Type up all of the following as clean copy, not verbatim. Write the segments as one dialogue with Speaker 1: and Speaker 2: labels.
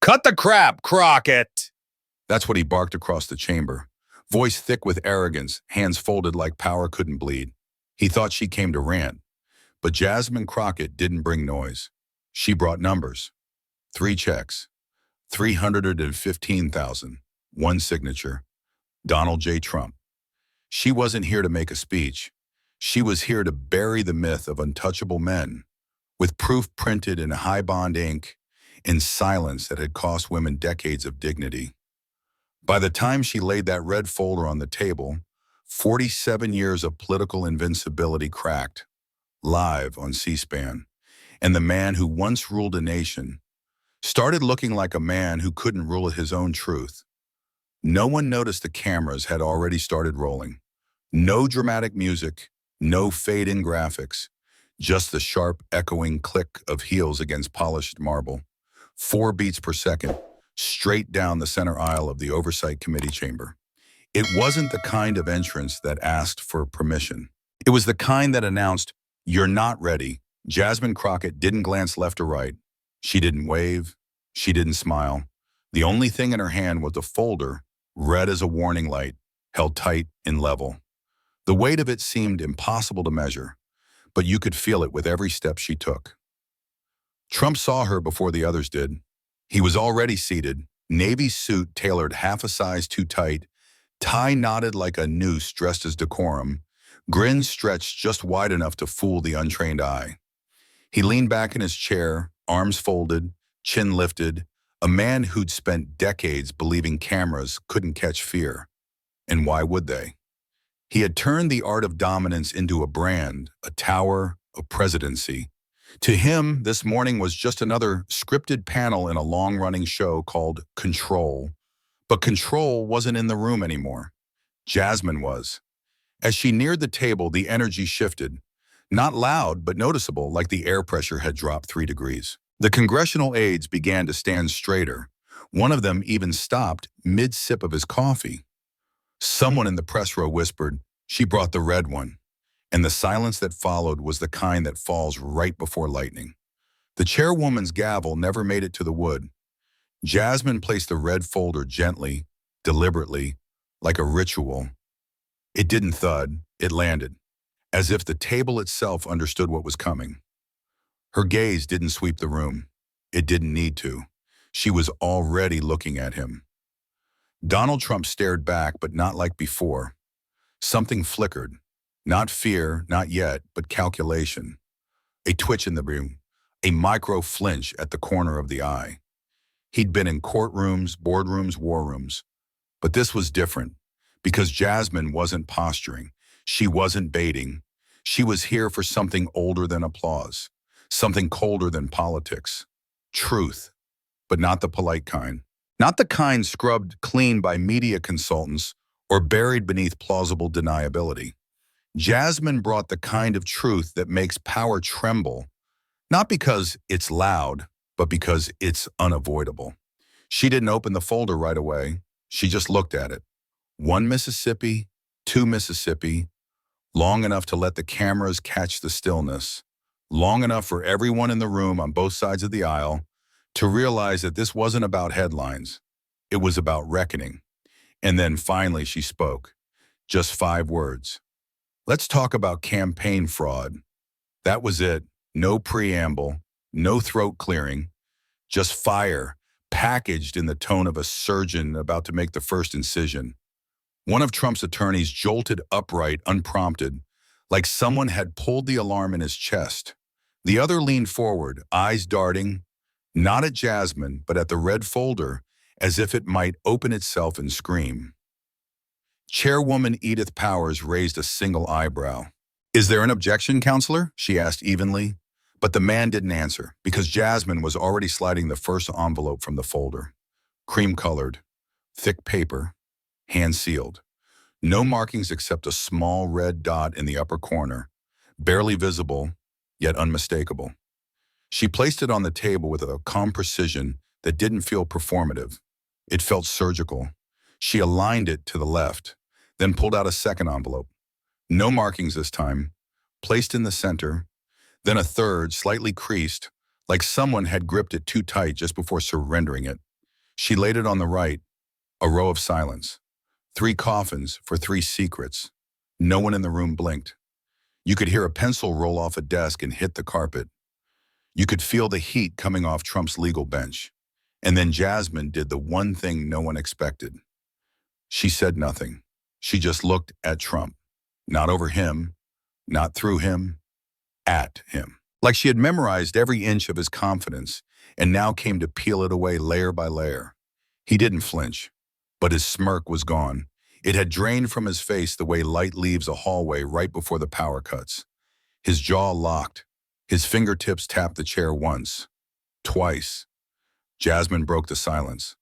Speaker 1: Cut the crap, Crockett!
Speaker 2: That's what he barked across the chamber, voice thick with arrogance, hands folded like power couldn't bleed. He thought she came to rant, but Jasmine Crockett didn't bring noise. She brought numbers. 3 checks. 315,000. 1 signature. Donald J. Trump. She wasn't here to make a speech. She was here to bury the myth of untouchable men, with proof printed in high bond ink, in silence that had cost women decades of dignity. By the time she laid that red folder on the table, 47 years of political invincibility cracked, live on C-SPAN, and the man who once ruled a nation started looking like a man who couldn't rule his own truth. No one noticed the cameras had already started rolling. No dramatic music, no fade-in graphics, just the sharp, echoing click of heels against polished marble. 4 beats per second, straight down the center aisle of the Oversight Committee chamber. It wasn't the kind of entrance that asked for permission. It was the kind that announced, "You're not ready." Jasmine Crockett didn't glance left or right. She didn't wave. She didn't smile. The only thing in her hand was a folder, red as a warning light, held tight and level. The weight of it seemed impossible to measure, but you could feel it with every step she took. Trump saw her before the others did. He was already seated, navy suit tailored half a size too tight, tie knotted like a noose dressed as decorum, grin stretched just wide enough to fool the untrained eye. He leaned back in his chair, arms folded, chin lifted, a man who'd spent decades believing cameras couldn't catch fear. And why would they? He had turned the art of dominance into a brand, a tower, a presidency. To him, this morning was just another scripted panel in a long-running show called Control. But Control wasn't in the room anymore. Jasmine was. As she neared the table, the energy shifted. Not loud, but noticeable, like the air pressure had dropped 3 degrees. The congressional aides began to stand straighter. One of them even stopped mid-sip of his coffee. Someone in the press row whispered, "She brought the red one." And the silence that followed was the kind that falls right before lightning. The chairwoman's gavel never made it to the wood. Jasmine placed the red folder gently, deliberately, like a ritual. It didn't thud, it landed, as if the table itself understood what was coming. Her gaze didn't sweep the room. It didn't need to. She was already looking at him. Donald Trump stared back, but not like before. Something flickered. Not fear, not yet, but calculation. A twitch in the room, a micro flinch at the corner of the eye. He'd been in courtrooms, boardrooms, war rooms. But this was different, because Jasmine wasn't posturing. She wasn't baiting. She was here for something older than applause, something colder than politics. Truth, but not the polite kind. Not the kind scrubbed clean by media consultants or buried beneath plausible deniability. Jasmine brought the kind of truth that makes power tremble, not because it's loud, but because it's unavoidable. She didn't open the folder right away. She just looked at it. 1 Mississippi, 2 Mississippi, long enough to let the cameras catch the stillness, long enough for everyone in the room on both sides of the aisle to realize that this wasn't about headlines. It was about reckoning. And then finally she spoke. Just 5 words. "Let's talk about campaign fraud." That was it. No preamble, no throat clearing, just fire, packaged in the tone of a surgeon about to make the first incision. One of Trump's attorneys jolted upright, unprompted, like someone had pulled the alarm in his chest. The other leaned forward, eyes darting, not at Jasmine, but at the red folder, as if it might open itself and scream. Chairwoman Edith Powers raised a single eyebrow. "Is there an objection, Counselor?" she asked evenly. But the man didn't answer, because Jasmine was already sliding the first envelope from the folder. Cream-colored, thick paper, hand-sealed. No markings except a small red dot in the upper corner, barely visible, yet unmistakable. She placed it on the table with a calm precision that didn't feel performative. It felt surgical. She aligned it to the left, then pulled out a second envelope. No markings this time, placed in the center, then a third, slightly creased, like someone had gripped it too tight just before surrendering it. She laid it on the right, a row of silence. 3 coffins for 3 secrets. No one in the room blinked. You could hear a pencil roll off a desk and hit the carpet. You could feel the heat coming off Trump's legal bench. And then Jasmine did the one thing no one expected. She said nothing. She just looked at Trump. Not over him, not through him, at him. Like she had memorized every inch of his confidence and now came to peel it away layer by layer. He didn't flinch, but his smirk was gone. It had drained from his face the way light leaves a hallway right before the power cuts. His jaw locked. His fingertips tapped the chair once, twice. Jasmine broke the silence.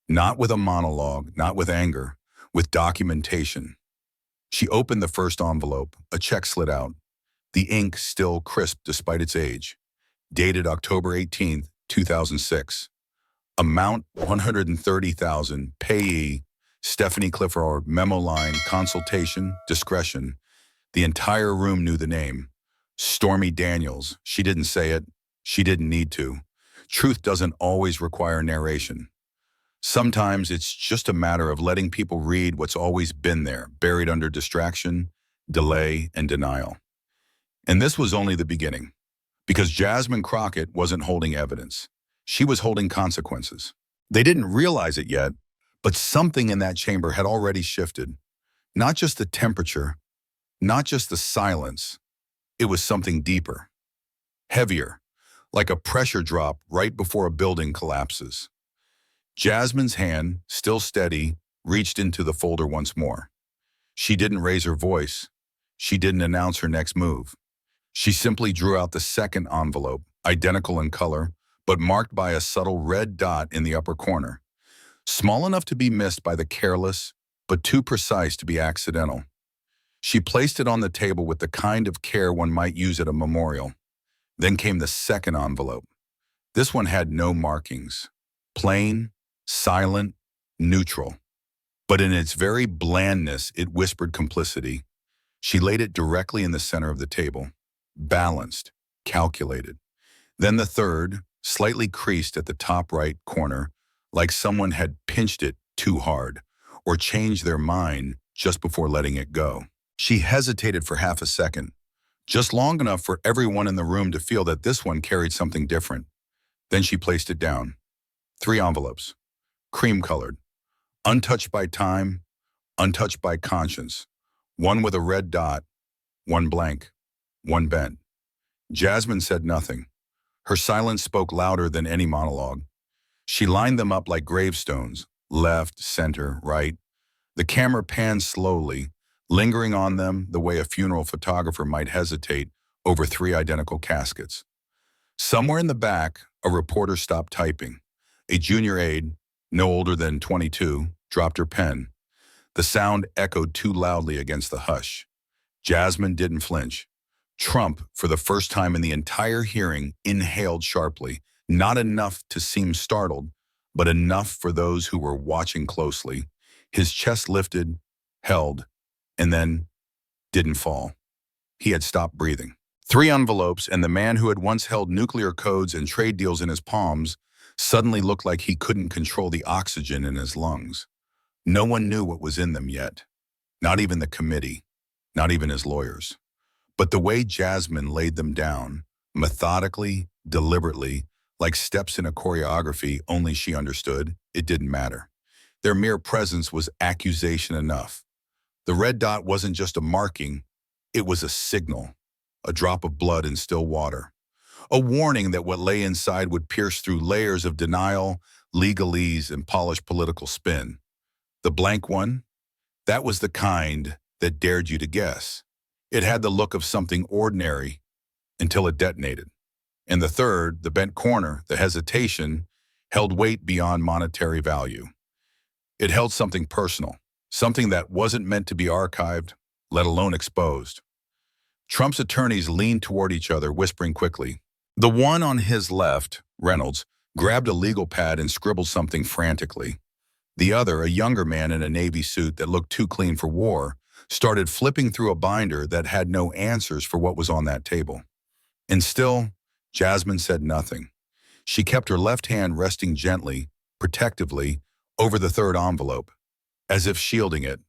Speaker 2: Not with a monologue, not with anger, with documentation. She opened the first envelope. A check slid out. The ink still crisp despite its age. Dated October 18th, 2006. Amount $130,000. Payee Stephanie Clifford. Memo line, consultation, discretion. The entire room knew the name. Stormy Daniels. She didn't say it. She didn't need to. Truth doesn't always require narration. Sometimes it's just a matter of letting people read what's always been there, buried under distraction, delay, and denial. And this was only the beginning, because Jasmine Crockett wasn't holding evidence. She was holding consequences. They didn't realize it yet, but something in that chamber had already shifted. Not just the temperature, not just the silence. It was something deeper, heavier, like a pressure drop right before a building collapses. Jasmine's hand, still steady, reached into the folder once more. She didn't raise her voice. She didn't announce her next move. She simply drew out the second envelope, identical in color, but marked by a subtle red dot in the upper corner. Small enough to be missed by the careless, but too precise to be accidental. She placed it on the table with the kind of care one might use at a memorial. Then came the second envelope. This one had no markings. Plain, silent, neutral. But in its very blandness, it whispered complicity. She laid it directly in the center of the table. Balanced, calculated. Then the third, slightly creased at the top right corner, like someone had pinched it too hard, or changed their mind just before letting it go. She hesitated for half a second, just long enough for everyone in the room to feel that this one carried something different. Then she placed it down. 3 envelopes, cream-colored, untouched by time, untouched by conscience. One with a red dot, one blank, one bent. Jasmine said nothing. Her silence spoke louder than any monologue. She lined them up like gravestones, left, center, right. The camera panned slowly, lingering on them the way a funeral photographer might hesitate over 3 identical caskets. Somewhere in the back, a reporter stopped typing. A junior aide, no older than 22, dropped her pen. The sound echoed too loudly against the hush. Jasmine didn't flinch. Trump, for the first time in the entire hearing, inhaled sharply, not enough to seem startled, but enough for those who were watching closely. His chest lifted, held, and then didn't fall. He had stopped breathing. 3 envelopes, and the man who had once held nuclear codes and trade deals in his palms suddenly looked like he couldn't control the oxygen in his lungs. No one knew what was in them yet. Not even the committee, not even his lawyers. But the way Jasmine laid them down, methodically, deliberately, like steps in a choreography only she understood, it didn't matter. Their mere presence was accusation enough. The red dot wasn't just a marking, it was a signal, a drop of blood in still water. A warning that what lay inside would pierce through layers of denial, legalese, and polished political spin. The blank one? That was the kind that dared you to guess. It had the look of something ordinary until it detonated. And the third, the bent corner, the hesitation, held weight beyond monetary value. It held something personal, something that wasn't meant to be archived, let alone exposed. Trump's attorneys leaned toward each other, whispering quickly. The one on his left, Reynolds, grabbed a legal pad and scribbled something frantically. The other, a younger man in a Navy suit that looked too clean for war, started flipping through a binder that had no answers for what was on that table. And still, Jasmine said nothing. She kept her left hand resting gently, protectively, over the third envelope, as if shielding it,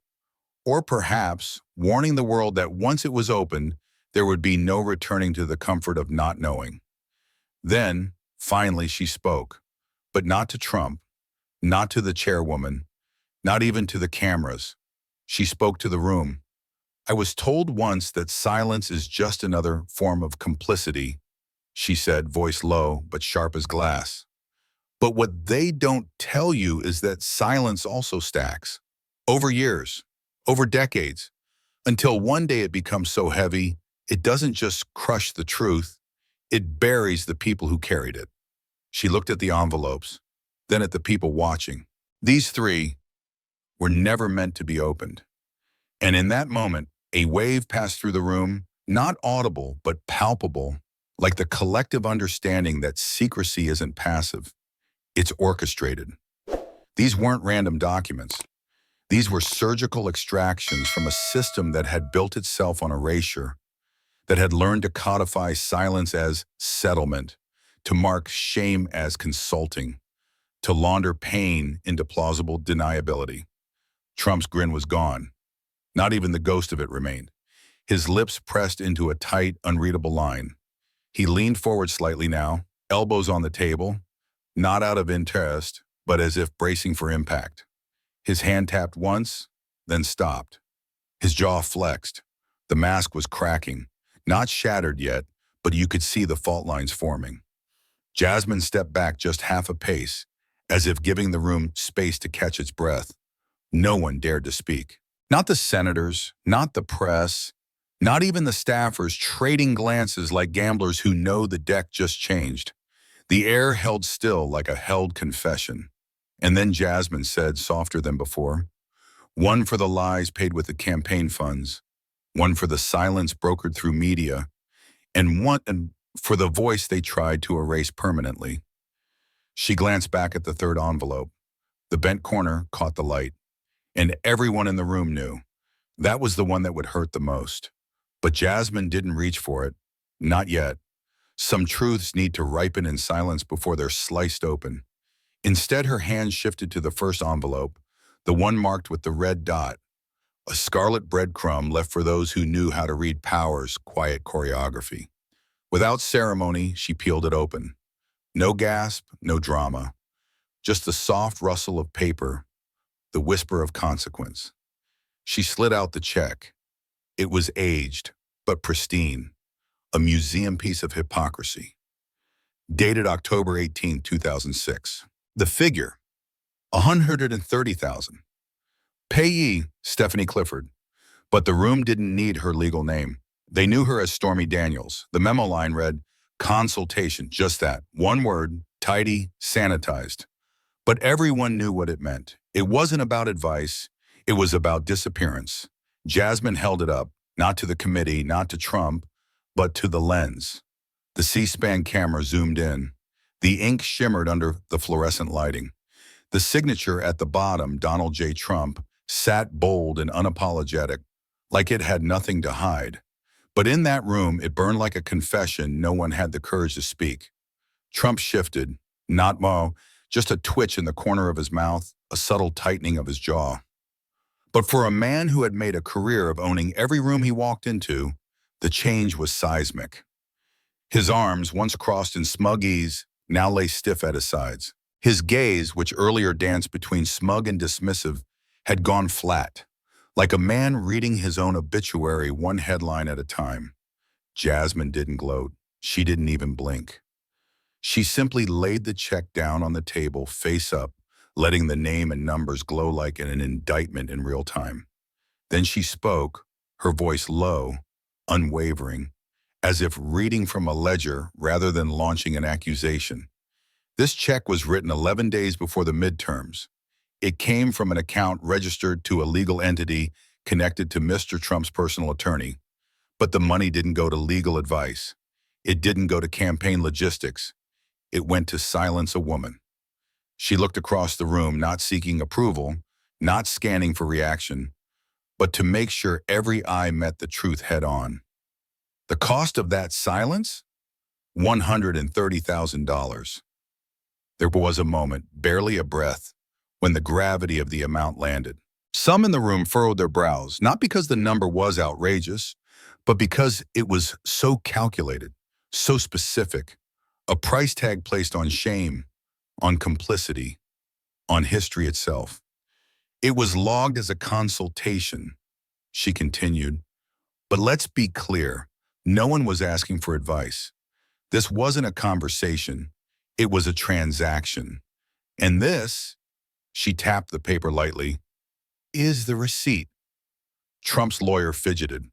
Speaker 2: or perhaps warning the world that once it was opened, there would be no returning to the comfort of not knowing. Then, finally, she spoke, but not to Trump, not to the chairwoman, not even to the cameras. She spoke to the room. "I was told once that silence is just another form of complicity," she said, voice low but sharp as glass. "But what they don't tell you is that silence also stacks. Over years, over decades, until one day it becomes so heavy, it doesn't just crush the truth, it buries the people who carried it." She looked at the envelopes, then at the people watching. These three were never meant to be opened. And in that moment, a wave passed through the room, not audible, but palpable, like the collective understanding that secrecy isn't passive, it's orchestrated. These weren't random documents. These were surgical extractions from a system that had built itself on erasure, that had learned to codify silence as settlement, to mark shame as consulting, to launder pain into plausible deniability. Trump's grin was gone. Not even the ghost of it remained. His lips pressed into a tight, unreadable line. He leaned forward slightly now, elbows on the table, not out of interest, but as if bracing for impact. His hand tapped once, then stopped. His jaw flexed. The mask was cracking, not shattered yet, but you could see the fault lines forming. Jasmine stepped back just half a pace, as if giving the room space to catch its breath. No one dared to speak. Not the senators, not the press, not even the staffers trading glances like gamblers who know the deck just changed. The air held still like a held confession. And then Jasmine said, softer than before, "One for the lies paid with the campaign funds, one for the silence brokered through media, and one for the voice they tried to erase permanently." She glanced back at the third envelope. The bent corner caught the light, and everyone in the room knew that was the one that would hurt the most. But Jasmine didn't reach for it. Not yet. Some truths need to ripen in silence before they're sliced open. Instead, her hand shifted to the first envelope, the one marked with the red dot, a scarlet breadcrumb left for those who knew how to read power's quiet choreography. Without ceremony, she peeled it open. No gasp, no drama. Just the soft rustle of paper, the whisper of consequence. She slid out the check. It was aged, but pristine, a museum piece of hypocrisy. Dated October 18, 2006. The figure, $130,000. Payee, Stephanie Clifford. But the room didn't need her legal name. They knew her as Stormy Daniels. The memo line read, "Consultation," just that. One word, tidy, sanitized. But everyone knew what it meant. It wasn't about advice. It was about disappearance. Jasmine held it up, not to the committee, not to Trump, but to the lens. The C-SPAN camera zoomed in. The ink shimmered under the fluorescent lighting. The signature at the bottom, Donald J. Trump, sat bold and unapologetic, like it had nothing to hide. But in that room, it burned like a confession no one had the courage to speak. Trump shifted, not mo, just a twitch in the corner of his mouth, a subtle tightening of his jaw. But for a man who had made a career of owning every room he walked into, the change was seismic. His arms, once crossed in smug ease, now lay stiff at his sides. His gaze, which earlier danced between smug and dismissive, had gone flat, like a man reading his own obituary one headline at a time. Jasmine didn't gloat. She didn't even blink. She simply laid the check down on the table, face up, letting the name and numbers glow like an indictment in real time. Then she spoke, her voice low, unwavering, as if reading from a ledger rather than launching an accusation. This check was written 11 days before the midterms. It came from an account registered to a legal entity connected to Mr. Trump's personal attorney. But the money didn't go to legal advice. It didn't go to campaign logistics. It went to silence a woman. She looked across the room, not seeking approval, not scanning for reaction, but to make sure every eye met the truth head on. The cost of that silence? $130,000. There was a moment, barely a breath, when the gravity of the amount landed. Some in the room furrowed their brows, not because the number was outrageous, but because it was so calculated, so specific, a price tag placed on shame, on complicity, on history itself. It was logged as a consultation, she continued. But let's be clear, no one was asking for advice. This wasn't a conversation, it was a transaction. And this, she tapped the paper lightly, is the receipt. Trump's lawyer fidgeted.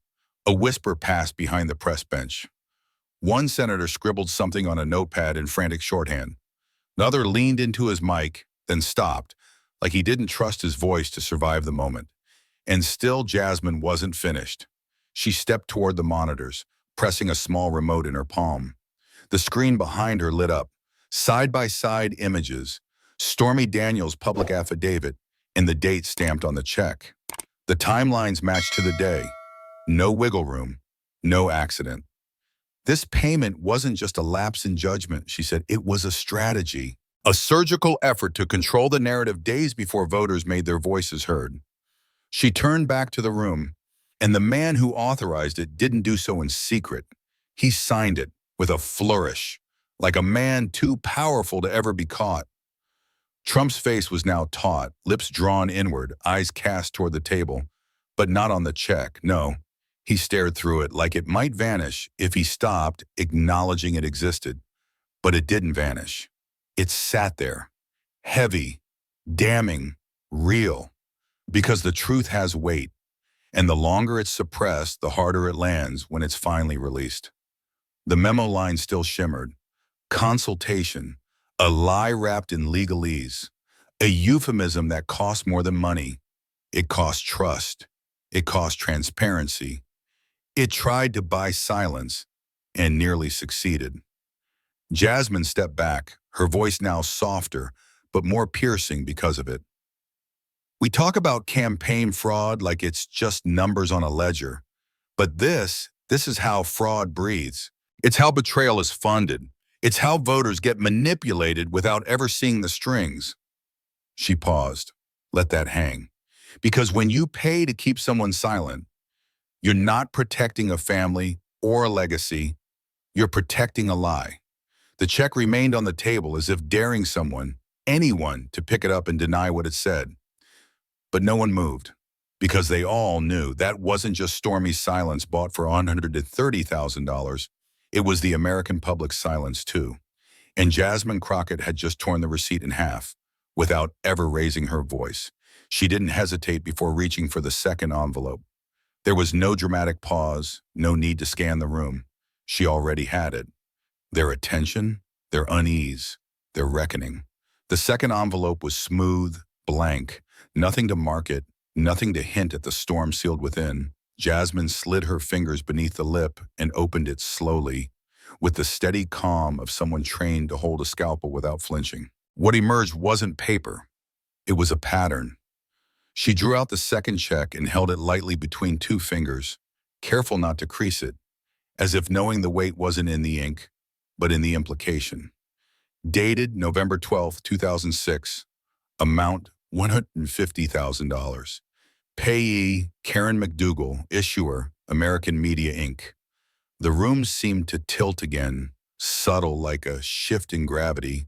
Speaker 2: A whisper passed behind the press bench. One senator scribbled something on a notepad in frantic shorthand. Another leaned into his mic, then stopped, like he didn't trust his voice to survive the moment. And still Jasmine wasn't finished. She stepped toward the monitors, pressing a small remote in her palm. The screen behind her lit up. Side-by-side images, Stormy Daniels' public affidavit, and the date stamped on the check. The timelines matched to the day. No wiggle room, no accident. This payment wasn't just a lapse in judgment, she said. It was a strategy, a surgical effort to control the narrative days before voters made their voices heard. She turned back to the room, and the man who authorized it didn't do so in secret. He signed it with a flourish, like a man too powerful to ever be caught. Trump's face was now taut, lips drawn inward, eyes cast toward the table, but not on the check, no. He stared through it like it might vanish if he stopped acknowledging it existed. But it didn't vanish. It sat there, heavy, damning, real, because the truth has weight, and the longer it's suppressed, the harder it lands when it's finally released. The memo line still shimmered. Consultation, a lie wrapped in legalese, a euphemism that cost more than money. It cost trust. It cost transparency. It tried to buy silence and nearly succeeded. Jasmine stepped back, her voice now softer, but more piercing because of it. We talk about campaign fraud like it's just numbers on a ledger, but this is how fraud breathes. It's how betrayal is funded. It's how voters get manipulated without ever seeing the strings. She paused. Let that hang. Because when you pay to keep someone silent, you're not protecting a family or a legacy. You're protecting a lie. The check remained on the table as if daring someone, anyone, to pick it up and deny what it said. But no one moved, because they all knew that wasn't just Stormy's silence bought for $130,000. It was the American public's silence too. And Jasmine Crockett had just torn the receipt in half, without ever raising her voice. She didn't hesitate before reaching for the second envelope. There was no dramatic pause, no need to scan the room. She already had it. Their attention, their unease, their reckoning. The second envelope was smooth, blank, nothing to mark it, nothing to hint at the storm sealed within. Jasmine slid her fingers beneath the lip and opened it slowly, with the steady calm of someone trained to hold a scalpel without flinching. What emerged wasn't paper. It was a pattern. She drew out the second check and held it lightly between two fingers, careful not to crease it, as if knowing the weight wasn't in the ink, but in the implication. Dated November 12, 2006, amount $150,000. Payee, Karen McDougal, issuer, American Media Inc. The room seemed to tilt again, subtle like a shift in gravity,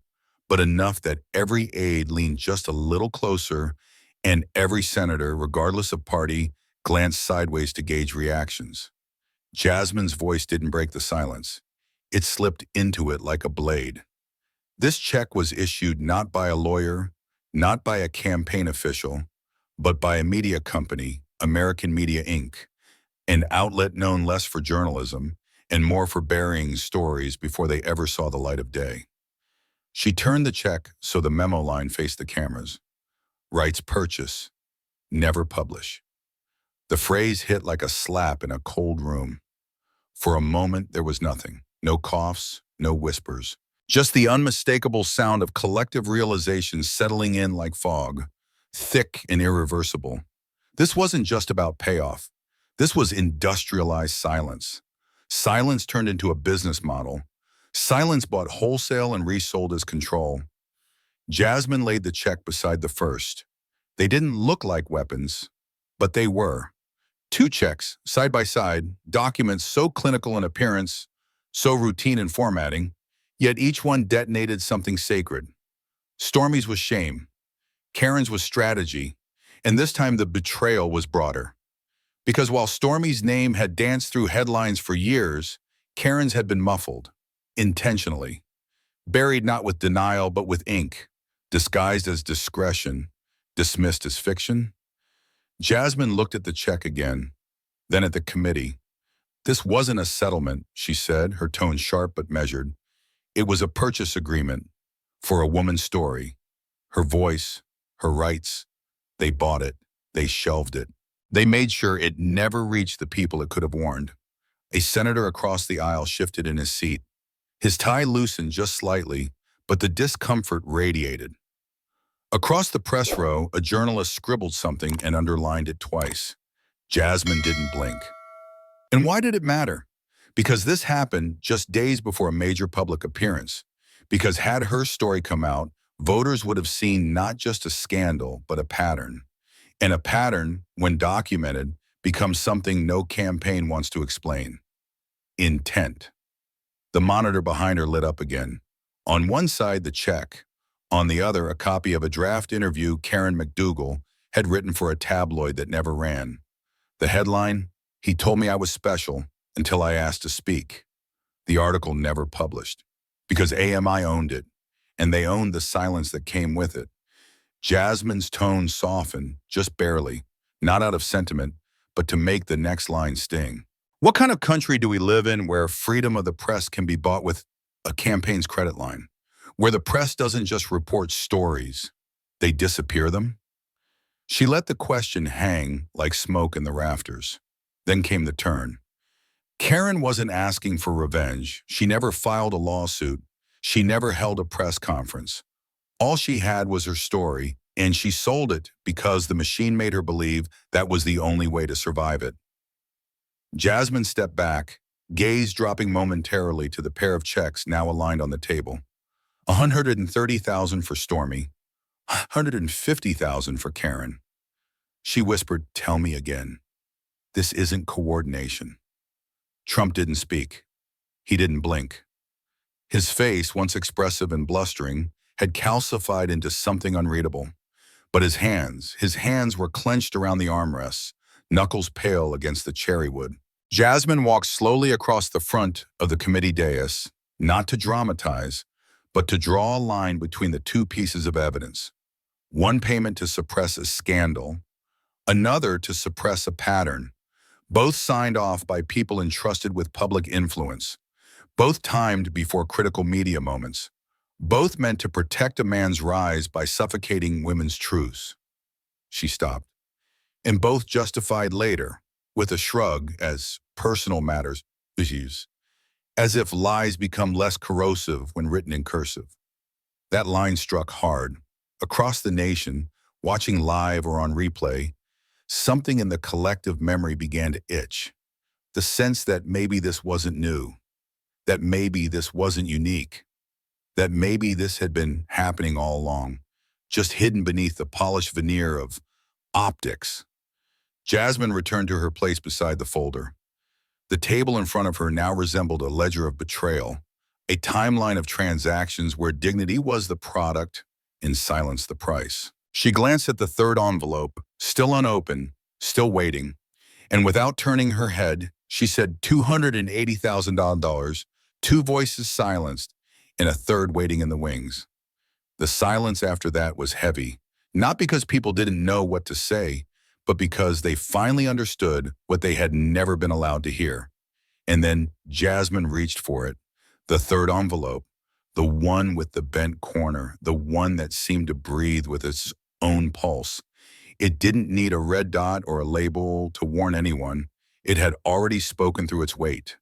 Speaker 2: but enough that every aide leaned just a little closer and every senator, regardless of party, glanced sideways to gauge reactions. Jasmine's voice didn't break the silence. It slipped into it like a blade. This check was issued not by a lawyer, not by a campaign official, but by a media company, American Media Inc., an outlet known less for journalism and more for burying stories before they ever saw the light of day. She turned the check so the memo line faced the cameras. Rights purchase, never publish. The phrase hit like a slap in a cold room. For a moment, there was nothing. No coughs, no whispers. Just the unmistakable sound of collective realization settling in like fog, thick and irreversible. This wasn't just about payoff. This was industrialized silence. Silence turned into a business model. Silence bought wholesale and resold as control. Jasmine laid the check beside the first. They didn't look like weapons, but they were. Two checks, side by side, documents so clinical in appearance, so routine in formatting, yet each one detonated something sacred. Stormy's was shame, Karen's was strategy, and this time the betrayal was broader. Because while Stormy's name had danced through headlines for years, Karen's had been muffled, intentionally, buried not with denial but with ink, disguised as discretion, dismissed as fiction. Jasmine looked at the check again, then at the committee. This wasn't a settlement, she said, her tone sharp but measured. It was a purchase agreement for a woman's story. Her voice, her rights. They bought it. They shelved it. They made sure it never reached the people it could have warned. A senator across the aisle shifted in his seat. His tie loosened just slightly, but the discomfort radiated. Across the press row, a journalist scribbled something and underlined it twice. Jasmine didn't blink. And why did it matter? Because this happened just days before a major public appearance. Because had her story come out, voters would have seen not just a scandal, but a pattern. And a pattern, when documented, becomes something no campaign wants to explain. Intent. The monitor behind her lit up again. On one side, the check. On the other, a copy of a draft interview Karen McDougal had written for a tabloid that never ran. The headline, "He told me I was special until I asked to speak." The article never published, because AMI owned it, and they owned the silence that came with it. Jasmine's tone softened, just barely, not out of sentiment, but to make the next line sting. What kind of country do we live in where freedom of the press can be bought with a campaign's credit line? Where the press doesn't just report stories, they disappear them? She let the question hang like smoke in the rafters. Then came the turn. Karen wasn't asking for revenge. She never filed a lawsuit. She never held a press conference. All she had was her story, and she sold it because the machine made her believe that was the only way to survive it. Jasmine stepped back, gaze dropping momentarily to the pair of checks now aligned on the table. $130,000 for Stormy, $150,000 for Karen. She whispered, "Tell me again. This isn't coordination." Trump didn't speak. He didn't blink. His face, once expressive and blustering, had calcified into something unreadable. But his hands were clenched around the armrests, knuckles pale against the cherry wood. Jasmine walked slowly across the front of the committee dais, not to dramatize, but to draw a line between the two pieces of evidence. One payment to suppress a scandal, another to suppress a pattern, both signed off by people entrusted with public influence, both timed before critical media moments, both meant to protect a man's rise by suffocating women's truths. She stopped. And both justified later, with a shrug, as personal matters, issues, as if lies become less corrosive when written in cursive. That line struck hard. Across the nation, watching live or on replay, something in the collective memory began to itch. The sense that maybe this wasn't new, that maybe this wasn't unique, that maybe this had been happening all along, just hidden beneath the polished veneer of optics. Jasmine returned to her place beside the folder. The table in front of her now resembled a ledger of betrayal, a timeline of transactions where dignity was the product and silence the price. She glanced at the third envelope, still unopened, still waiting, and without turning her head, she said $280,000, two voices silenced, and a third waiting in the wings. The silence after that was heavy, not because people didn't know what to say, but because they finally understood what they had never been allowed to hear. And then Jasmine reached for it, the third envelope, the one with the bent corner, the one that seemed to breathe with its own pulse. It didn't need a red dot or a label to warn anyone. It had already spoken through its weight.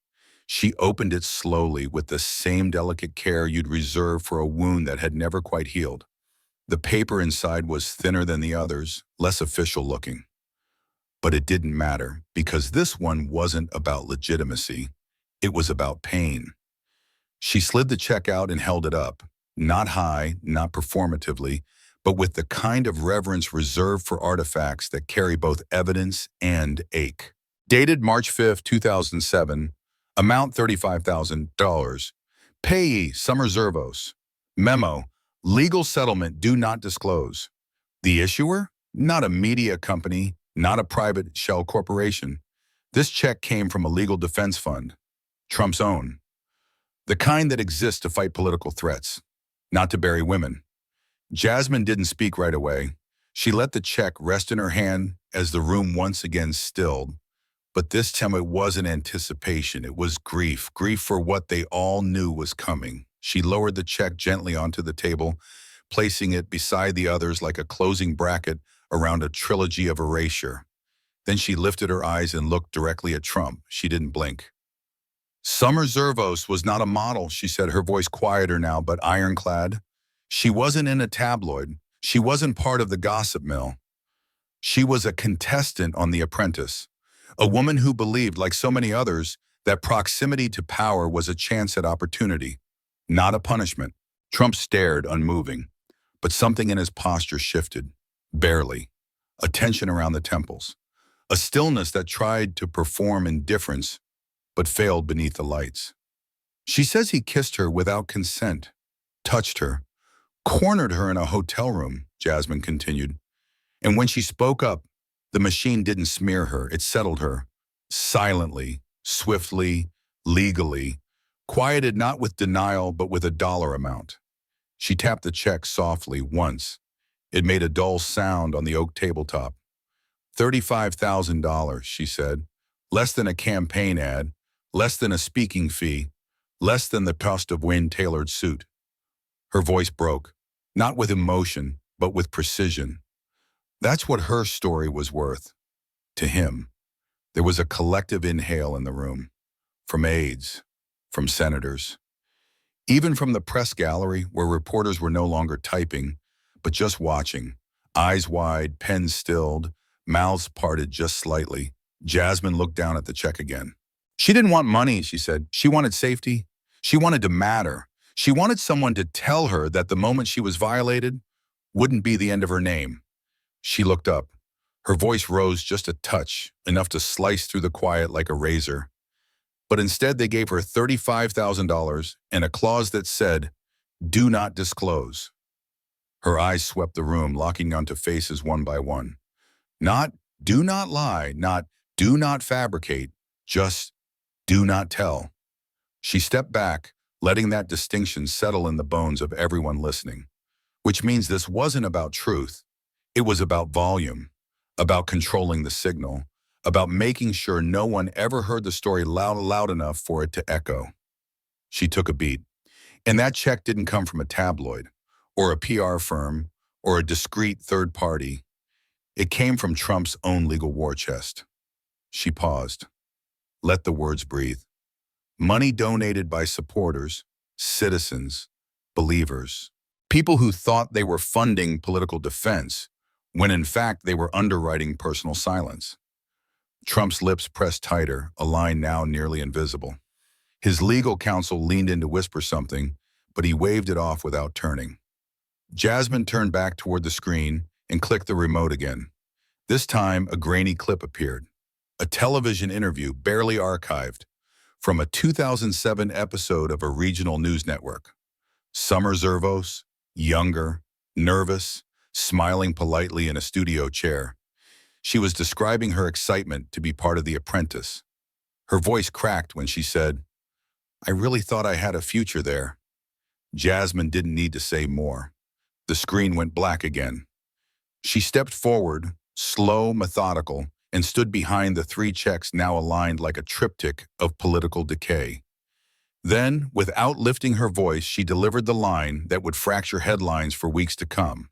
Speaker 2: She opened it slowly with the same delicate care you'd reserve for a wound that had never quite healed. The paper inside was thinner than the others, less official looking. But it didn't matter, because this one wasn't about legitimacy. It was about pain. She slid the check out and held it up, not high, not performatively, but with the kind of reverence reserved for artifacts that carry both evidence and ache. Dated March 5, 2007, amount $35,000. Payee, Summer Zervos. Memo, legal settlement do not disclose. The issuer? Not a media company, not a private shell corporation. This check came from a legal defense fund, Trump's own. The kind that exists to fight political threats, not to bury women. Jasmine didn't speak right away. She let the check rest in her hand as the room once again stilled. But this time it wasn't anticipation, it was grief. Grief for what they all knew was coming. She lowered the check gently onto the table, placing it beside the others like a closing bracket around a trilogy of erasure. Then she lifted her eyes and looked directly at Trump. She didn't blink. Summer Zervos was not a model, she said, her voice quieter now but ironclad. She wasn't in a tabloid. She wasn't part of the gossip mill. She was a contestant on The Apprentice, a woman who believed, like so many others, that proximity to power was a chance at opportunity, not a punishment. Trump stared, unmoving, but something in his posture shifted, barely, a tension around the temples, a stillness that tried to perform indifference but failed beneath the lights. She says he kissed her without consent, touched her, cornered her in a hotel room, Jasmine continued. And when she spoke up, the machine didn't smear her, it settled her, silently, swiftly, legally, quieted not with denial but with a dollar amount. She tapped the check softly once. It made a dull sound on the oak tabletop. $35,000, she said, less than a campaign ad, less than a speaking fee, less than the cost of wind-tailored suit. Her voice broke, not with emotion, but with precision. That's what her story was worth. To him, there was a collective inhale in the room, from aides, from senators, even from the press gallery where reporters were no longer typing, but just watching, eyes wide, pens stilled, mouths parted just slightly. Jasmine looked down at the check again. She didn't want money, she said. She wanted safety. She wanted to matter. She wanted someone to tell her that the moment she was violated wouldn't be the end of her name. She looked up. Her voice rose just a touch, enough to slice through the quiet like a razor. But instead they gave her $35,000 and a clause that said, "Do not disclose." Her eyes swept the room, locking onto faces one by one. Not, "Do not lie," not, "Do not fabricate," just, "Do not tell." She stepped back, letting that distinction settle in the bones of everyone listening. Which means this wasn't about truth. It was about volume, about controlling the signal, about making sure no one ever heard the story loud enough for it to echo. She took a beat. And that check didn't come from a tabloid, or a PR firm, or a discreet third party. It came from Trump's own legal war chest. She paused. Let the words breathe. Money donated by supporters, citizens, believers. People who thought they were funding political defense, when in fact they were underwriting personal silence. Trump's lips pressed tighter, a line now nearly invisible. His legal counsel leaned in to whisper something, but he waved it off without turning. Jasmine turned back toward the screen and clicked the remote again. This time, a grainy clip appeared. A television interview, barely archived, from a 2007 episode of a regional news network. Summer Zervos, younger, nervous, smiling politely in a studio chair. She was describing her excitement to be part of The Apprentice. Her voice cracked when she said, "I really thought I had a future there." Jasmine didn't need to say more. The screen went black again. She stepped forward, slow, methodical, and stood behind the three checks now aligned like a triptych of political decay. Then, without lifting her voice, she delivered the line that would fracture headlines for weeks to come.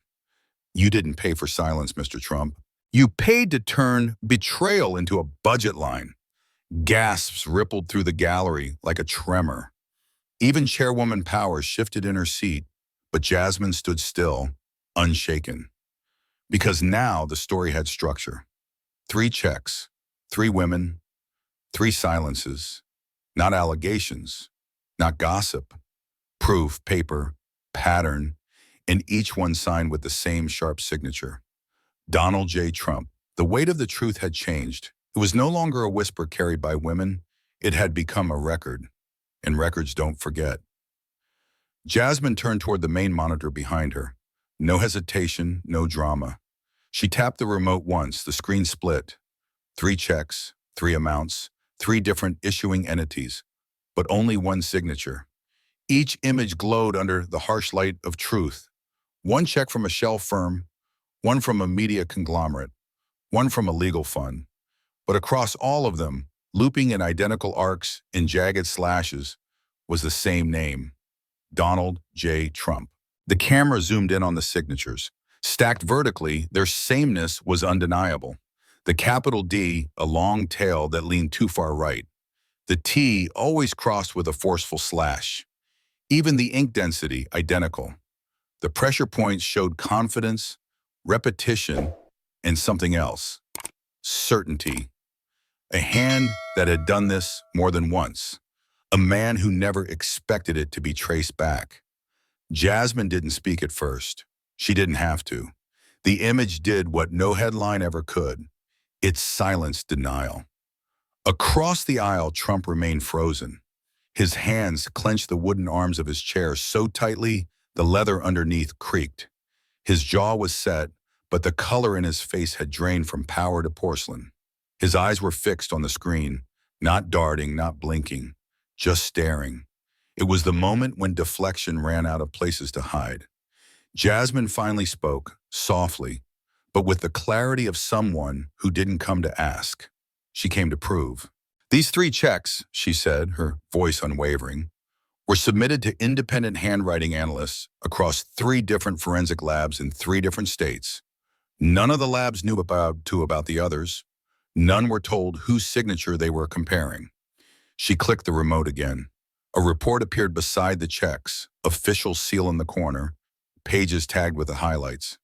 Speaker 2: "You didn't pay for silence, Mr. Trump. You paid to turn betrayal into a budget line." Gasps rippled through the gallery like a tremor. Even Chairwoman Powers shifted in her seat, but Jasmine stood still, unshaken. Because now the story had structure. 3 checks, 3 women, 3 silences, not allegations, not gossip, proof, paper, pattern, and each one signed with the same sharp signature. Donald J. Trump. The weight of the truth had changed. It was no longer a whisper carried by women. It had become a record, and records don't forget. Jasmine turned toward the main monitor behind her. No hesitation, no drama. She tapped the remote once. The screen split. 3 checks, 3 amounts, 3 different issuing entities, but only one signature. Each image glowed under the harsh light of truth. One check from a shell firm, one from a media conglomerate, one from a legal fund. But across all of them, looping in identical arcs and jagged slashes, was the same name: Donald J. Trump. The camera zoomed in on the signatures. Stacked vertically, their sameness was undeniable. The capital D, a long tail that leaned too far right. The T, always crossed with a forceful slash. Even the ink density, identical. The pressure points showed confidence, repetition, and something else: certainty. A hand that had done this more than once. A man who never expected it to be traced back. Jasmine didn't speak at first. She didn't have to. The image did what no headline ever could. It silenced denial. Across the aisle, Trump remained frozen. His hands clenched the wooden arms of his chair so tightly the leather underneath creaked. His jaw was set, but the color in his face had drained from power to porcelain. His eyes were fixed on the screen, not darting, not blinking, just staring. It was the moment when deflection ran out of places to hide. Jasmine finally spoke, softly, but with the clarity of someone who didn't come to ask. She came to prove. These 3 checks, she said, her voice unwavering, were submitted to independent handwriting analysts across 3 different forensic labs in 3 different states. None of the labs knew about the others. None were told whose signature they were comparing. She clicked the remote again. A report appeared beside the checks, official seal in the corner, pages tagged with the highlights.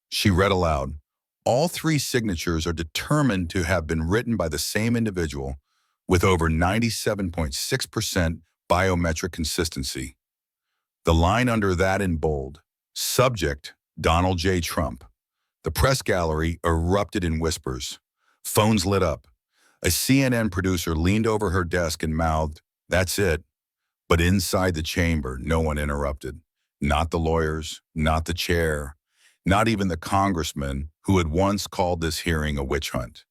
Speaker 2: She read aloud, "All 3 signatures are determined to have been written by the same individual with over 97.6% biometric consistency." The line under that in bold: subject, Donald J. Trump. The press gallery erupted in whispers. Phones lit up. A CNN producer leaned over her desk and mouthed, "That's it." But inside the chamber, no one interrupted. Not the lawyers, not the chair, not even the congressman who had once called this hearing a witch hunt.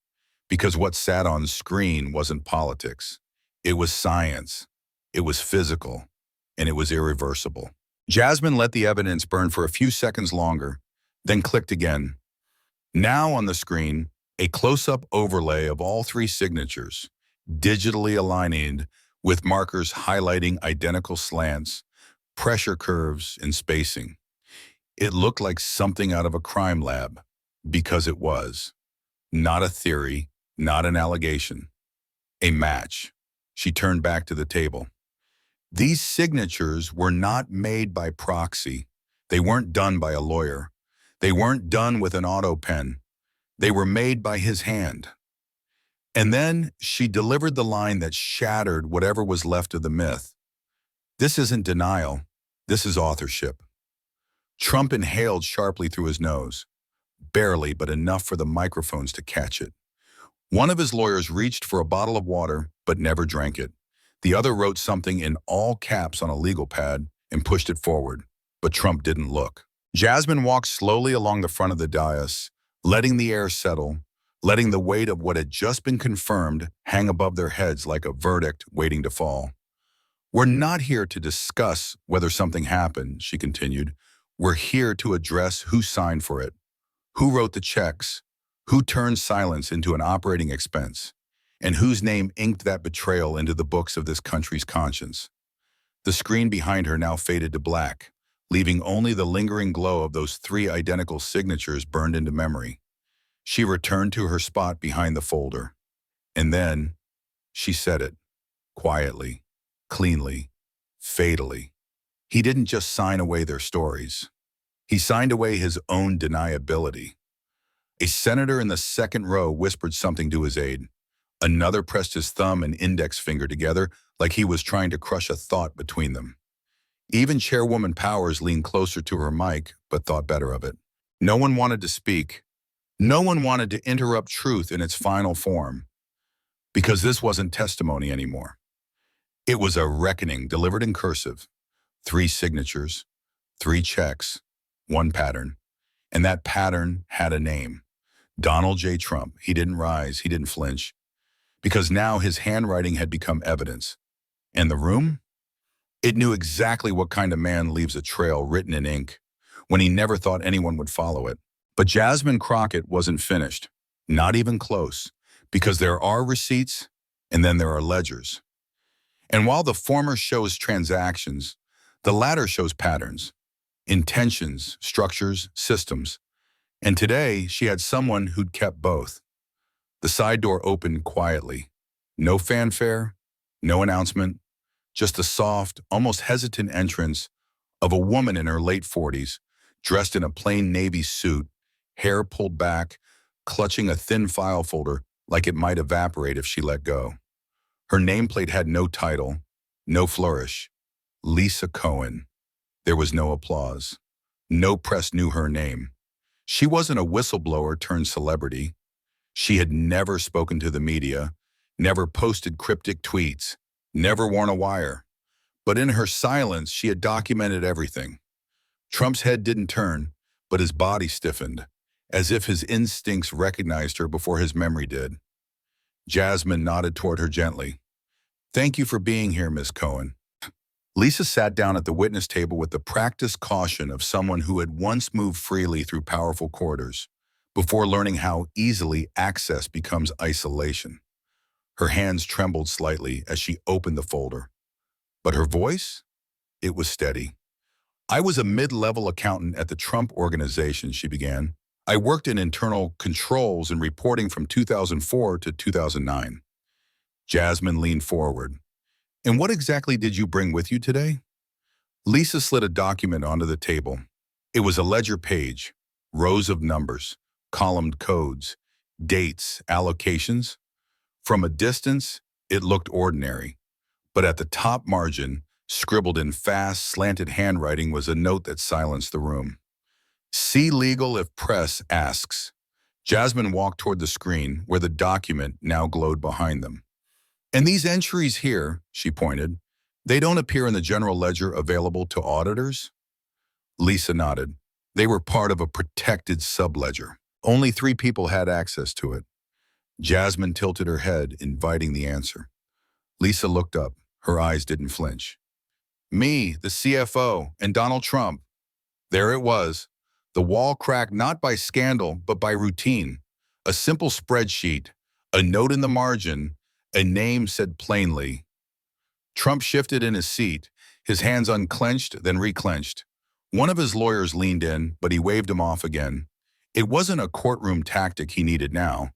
Speaker 2: Because what sat on screen wasn't politics. It was science. It was physical. And it was irreversible. Jasmine let the evidence burn for a few seconds longer, then clicked again. Now on the screen, a close-up overlay of all 3 signatures, digitally aligned with markers highlighting identical slants, pressure curves, and spacing. It looked like something out of a crime lab, because it was. Not a theory, not an allegation. A match. She turned back to the table. These signatures were not made by proxy. They weren't done by a lawyer. They weren't done with an auto pen. They were made by his hand. And then she delivered the line that shattered whatever was left of the myth. This isn't denial. This is authorship. Trump inhaled sharply through his nose. Barely, but enough for the microphones to catch it. One of his lawyers reached for a bottle of water, but never drank it. The other wrote something in all caps on a legal pad and pushed it forward, but Trump didn't look. Jasmine walked slowly along the front of the dais, letting the air settle, letting the weight of what had just been confirmed hang above their heads like a verdict waiting to fall. "We're not here to discuss whether something happened," she continued. "We're here to address who signed for it, who wrote the checks, who turned silence into an operating expense, and whose name inked that betrayal into the books of this country's conscience." The screen behind her now faded to black, leaving only the lingering glow of those 3 identical signatures burned into memory. She returned to her spot behind the folder. And then she said it, quietly, cleanly, fatally. He didn't just sign away their stories. He signed away his own deniability. A senator in the second row whispered something to his aide. Another pressed his thumb and index finger together like he was trying to crush a thought between them. Even Chairwoman Powers leaned closer to her mic, but thought better of it. No one wanted to speak. No one wanted to interrupt truth in its final form, because this wasn't testimony anymore. It was a reckoning delivered in cursive. 3 signatures, 3 checks, 1 pattern. And that pattern had a name. Donald J. Trump. He didn't rise, he didn't flinch, because now his handwriting had become evidence. And the room? It knew exactly what kind of man leaves a trail written in ink when he never thought anyone would follow it. But Jasmine Crockett wasn't finished, not even close, because there are receipts and then there are ledgers. And while the former shows transactions, the latter shows patterns, intentions, structures, systems. And today, she had someone who'd kept both. The side door opened quietly. No fanfare, no announcement, just the soft, almost hesitant entrance of a woman in her late 40s, dressed in a plain navy suit, hair pulled back, clutching a thin file folder like it might evaporate if she let go. Her nameplate had no title, no flourish. Lisa Cohen. There was no applause. No press knew her name. She wasn't a whistleblower turned celebrity. She had never spoken to the media, never posted cryptic tweets, never worn a wire. But in her silence, she had documented everything. Trump's head didn't turn, but his body stiffened, as if his instincts recognized her before his memory did. Jasmine nodded toward her gently. "Thank you for being here, Miss Cohen." Lisa sat down at the witness table with the practiced caution of someone who had once moved freely through powerful corridors, before learning how easily access becomes isolation. Her hands trembled slightly as she opened the folder. But her voice? It was steady. "I was a mid-level accountant at the Trump Organization," she began. "I worked in internal controls and reporting from 2004 to 2009. Jasmine leaned forward. "And what exactly did you bring with you today?" Lisa slid a document onto the table. It was a ledger page, rows of numbers, columned codes, dates, allocations. From a distance, it looked ordinary. But at the top margin, scribbled in fast, slanted handwriting, was a note that silenced the room. "See legal if press asks." Jasmine walked toward the screen, where the document now glowed behind them. "And these entries here," she pointed, "they don't appear in the general ledger available to auditors?" Lisa nodded. They were part of a protected subledger. Only 3 people had access to it. Jasmine tilted her head, inviting the answer. Lisa looked up. Her eyes didn't flinch. "Me, the CFO, and Donald Trump." There it was. The wall cracked not by scandal, but by routine. A simple spreadsheet, a note in the margin, a name said plainly. Trump shifted in his seat, his hands unclenched, then reclenched. One of his lawyers leaned in, but he waved him off again. It wasn't a courtroom tactic he needed now.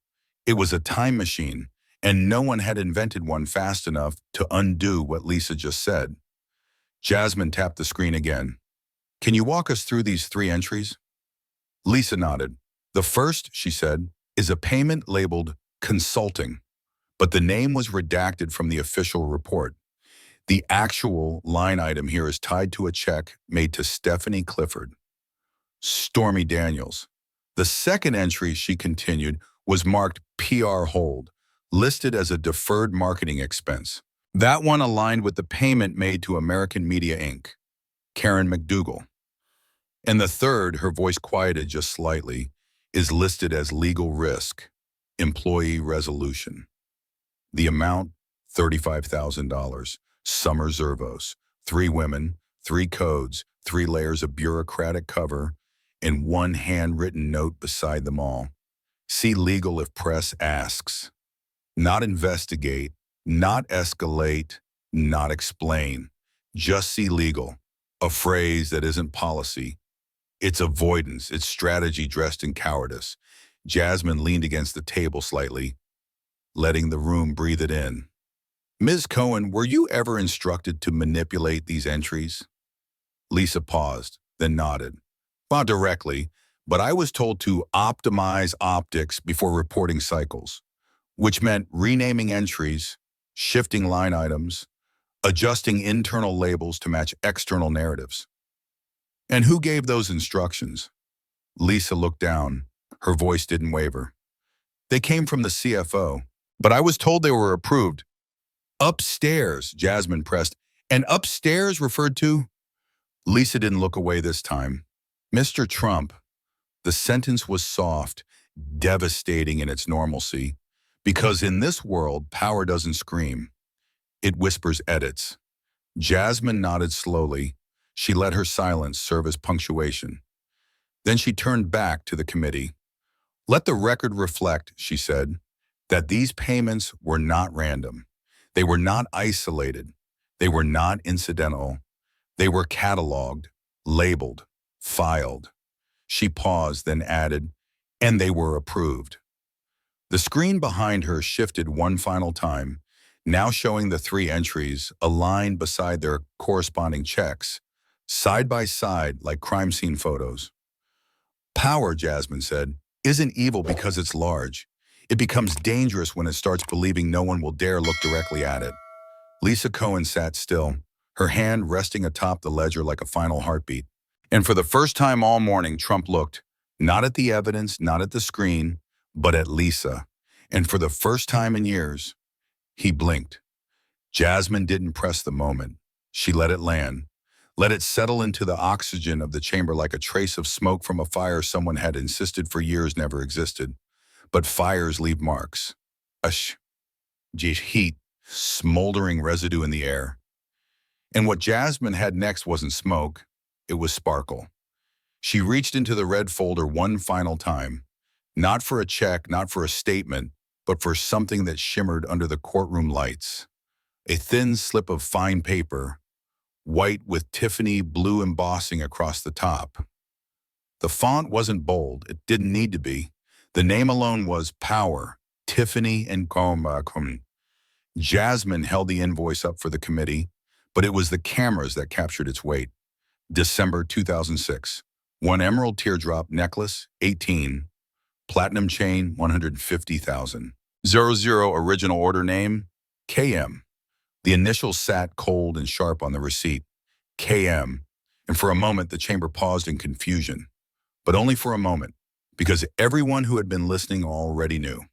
Speaker 2: It was a time machine, and no one had invented one fast enough to undo what Lisa just said. Jasmine tapped the screen again. "Can you walk us through these 3 entries?" Lisa nodded. "The first," she said, "is a payment labeled consulting, but the name was redacted from the official report. The actual line item here is tied to a check made to Stephanie Clifford." Stormy Daniels. The second entry, she continued, was marked PR hold, listed as a deferred marketing expense. That one aligned with the payment made to American Media Inc., Karen McDougal. And the third, her voice quieted just slightly, is listed as legal risk, employee resolution. The amount, $35,000. Summer Zervos, 3 women, 3 codes, 3 layers of bureaucratic cover, and 1 handwritten note beside them all. "See legal if press asks." Not investigate, not escalate, not explain. Just see legal. A phrase that isn't policy. It's avoidance, it's strategy dressed in cowardice. Jasmine leaned against the table slightly, letting the room breathe it in. "Ms. Cohen, were you ever instructed to manipulate these entries?" Lisa paused, then nodded. "Not directly, but I was told to optimize optics before reporting cycles, which meant renaming entries, shifting line items, adjusting internal labels to match external narratives. And who gave those instructions? Lisa looked down. Her voice didn't waver. They came from the CFO, but I was told they were approved. Upstairs, Jasmine pressed. And upstairs referred to? Lisa didn't look away this time. Mr. Trump. The sentence was soft, devastating in its normalcy, because in this world, power doesn't scream. It whispers edits. Jasmine nodded slowly. She let her silence serve as punctuation. Then she turned back to the committee. Let the record reflect, she said, that these payments were not random. They were not isolated. They were not incidental. They were cataloged, labeled, filed. She paused, then added, and they were approved. The screen behind her shifted one final time, now showing the three entries aligned beside their corresponding checks, side by side like crime scene photos. Power, Jasmine said, isn't evil because it's large. It becomes dangerous when it starts believing no one will dare look directly at it. Lisa Cohen sat still, her hand resting atop the ledger like a final heartbeat. And for the first time all morning, Trump looked, not at the evidence, not at the screen, but at Lisa. And for the first time in years, he blinked. Jasmine didn't press the moment. She let it land, let it settle into the oxygen of the chamber like a trace of smoke from a fire someone had insisted for years never existed. But fires leave marks. Heat, smoldering residue in the air. And what Jasmine had next wasn't smoke, it was sparkle. She reached into the red folder one final time, not for a check, not for a statement, but for something that shimmered under the courtroom lights. A thin slip of fine paper, white with Tiffany blue embossing across the top. The font wasn't bold, it didn't need to be. The name alone was Power, Tiffany and Com. Jasmine held the invoice up for the committee, but it was the cameras that captured its weight. December 2006. One emerald teardrop necklace, 18. Platinum chain, 150,000. 00 original order name, KM. The initials sat cold and sharp on the receipt, KM. And for a moment, the chamber paused in confusion. But only for a moment, because everyone who had been listening already knew.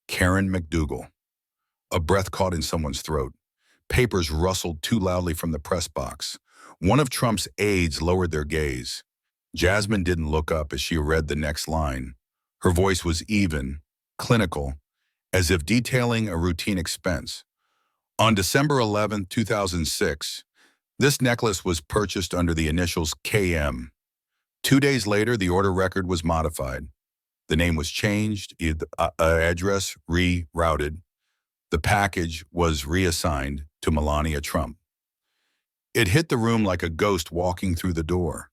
Speaker 2: Karen McDougal. A breath caught in someone's throat. Papers rustled too loudly from the press box. One of Trump's aides lowered their gaze. Jasmine didn't look up as she read the next line. Her voice was even, clinical, as if detailing a routine expense. On December 11, 2006, this necklace was purchased under the initials KM. 2 days later, the order record was modified. The name was changed, address rerouted. The package was reassigned to Melania Trump. It hit the room like a ghost walking through the door.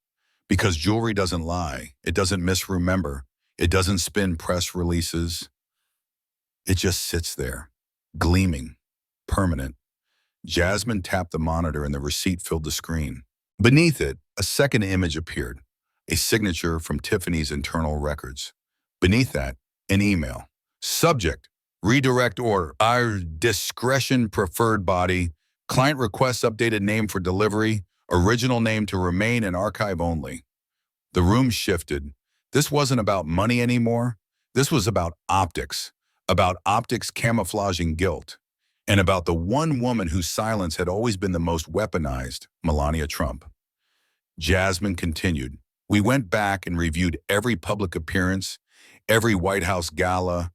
Speaker 2: Because jewelry doesn't lie, it doesn't misremember, it doesn't spin press releases. It just sits there, gleaming, permanent. Jasmine tapped the monitor and the receipt filled the screen. Beneath it, a second image appeared, a signature from Tiffany's internal records. Beneath that, an email. Subject, redirect order. Our discretion preferred body. Client requests updated name for delivery. Original name to remain in archive only. The room shifted. This wasn't about money anymore. This was about optics camouflaging guilt, and about the one woman whose silence had always been the most weaponized, Melania Trump. Jasmine continued. We went back and reviewed every public appearance, every White House gala,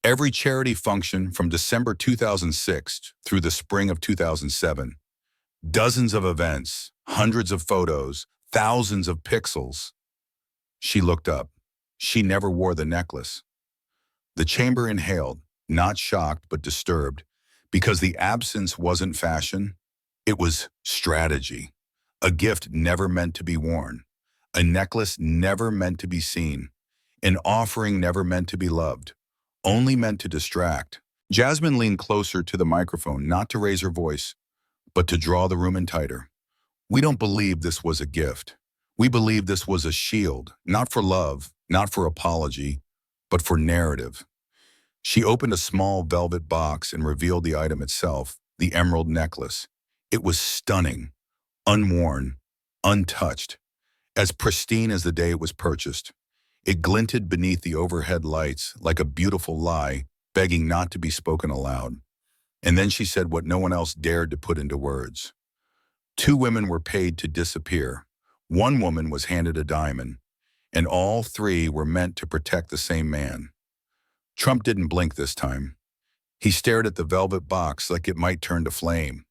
Speaker 2: every charity function from December 2006 through the spring of 2007. Dozens of events, hundreds of photos, thousands of pixels. She looked up. She never wore the necklace. The chamber inhaled, not shocked but disturbed, because the absence wasn't fashion. It was strategy. A gift never meant to be worn. A necklace never meant to be seen. An offering never meant to be loved. Only meant to distract. Jasmine leaned closer to the microphone, not to raise her voice, but to draw the room in tighter. We don't believe this was a gift. We believe this was a shield, not for love, not for apology, but for narrative. She opened a small velvet box and revealed the item itself, the emerald necklace. It was stunning, unworn, untouched, as pristine as the day it was purchased. It glinted beneath the overhead lights like a beautiful lie, begging not to be spoken aloud. And then she said what no one else dared to put into words. Two women were paid to disappear. One woman was handed a diamond, and all three were meant to protect the same man. Trump didn't blink this time. He stared at the velvet box like it might turn to flame.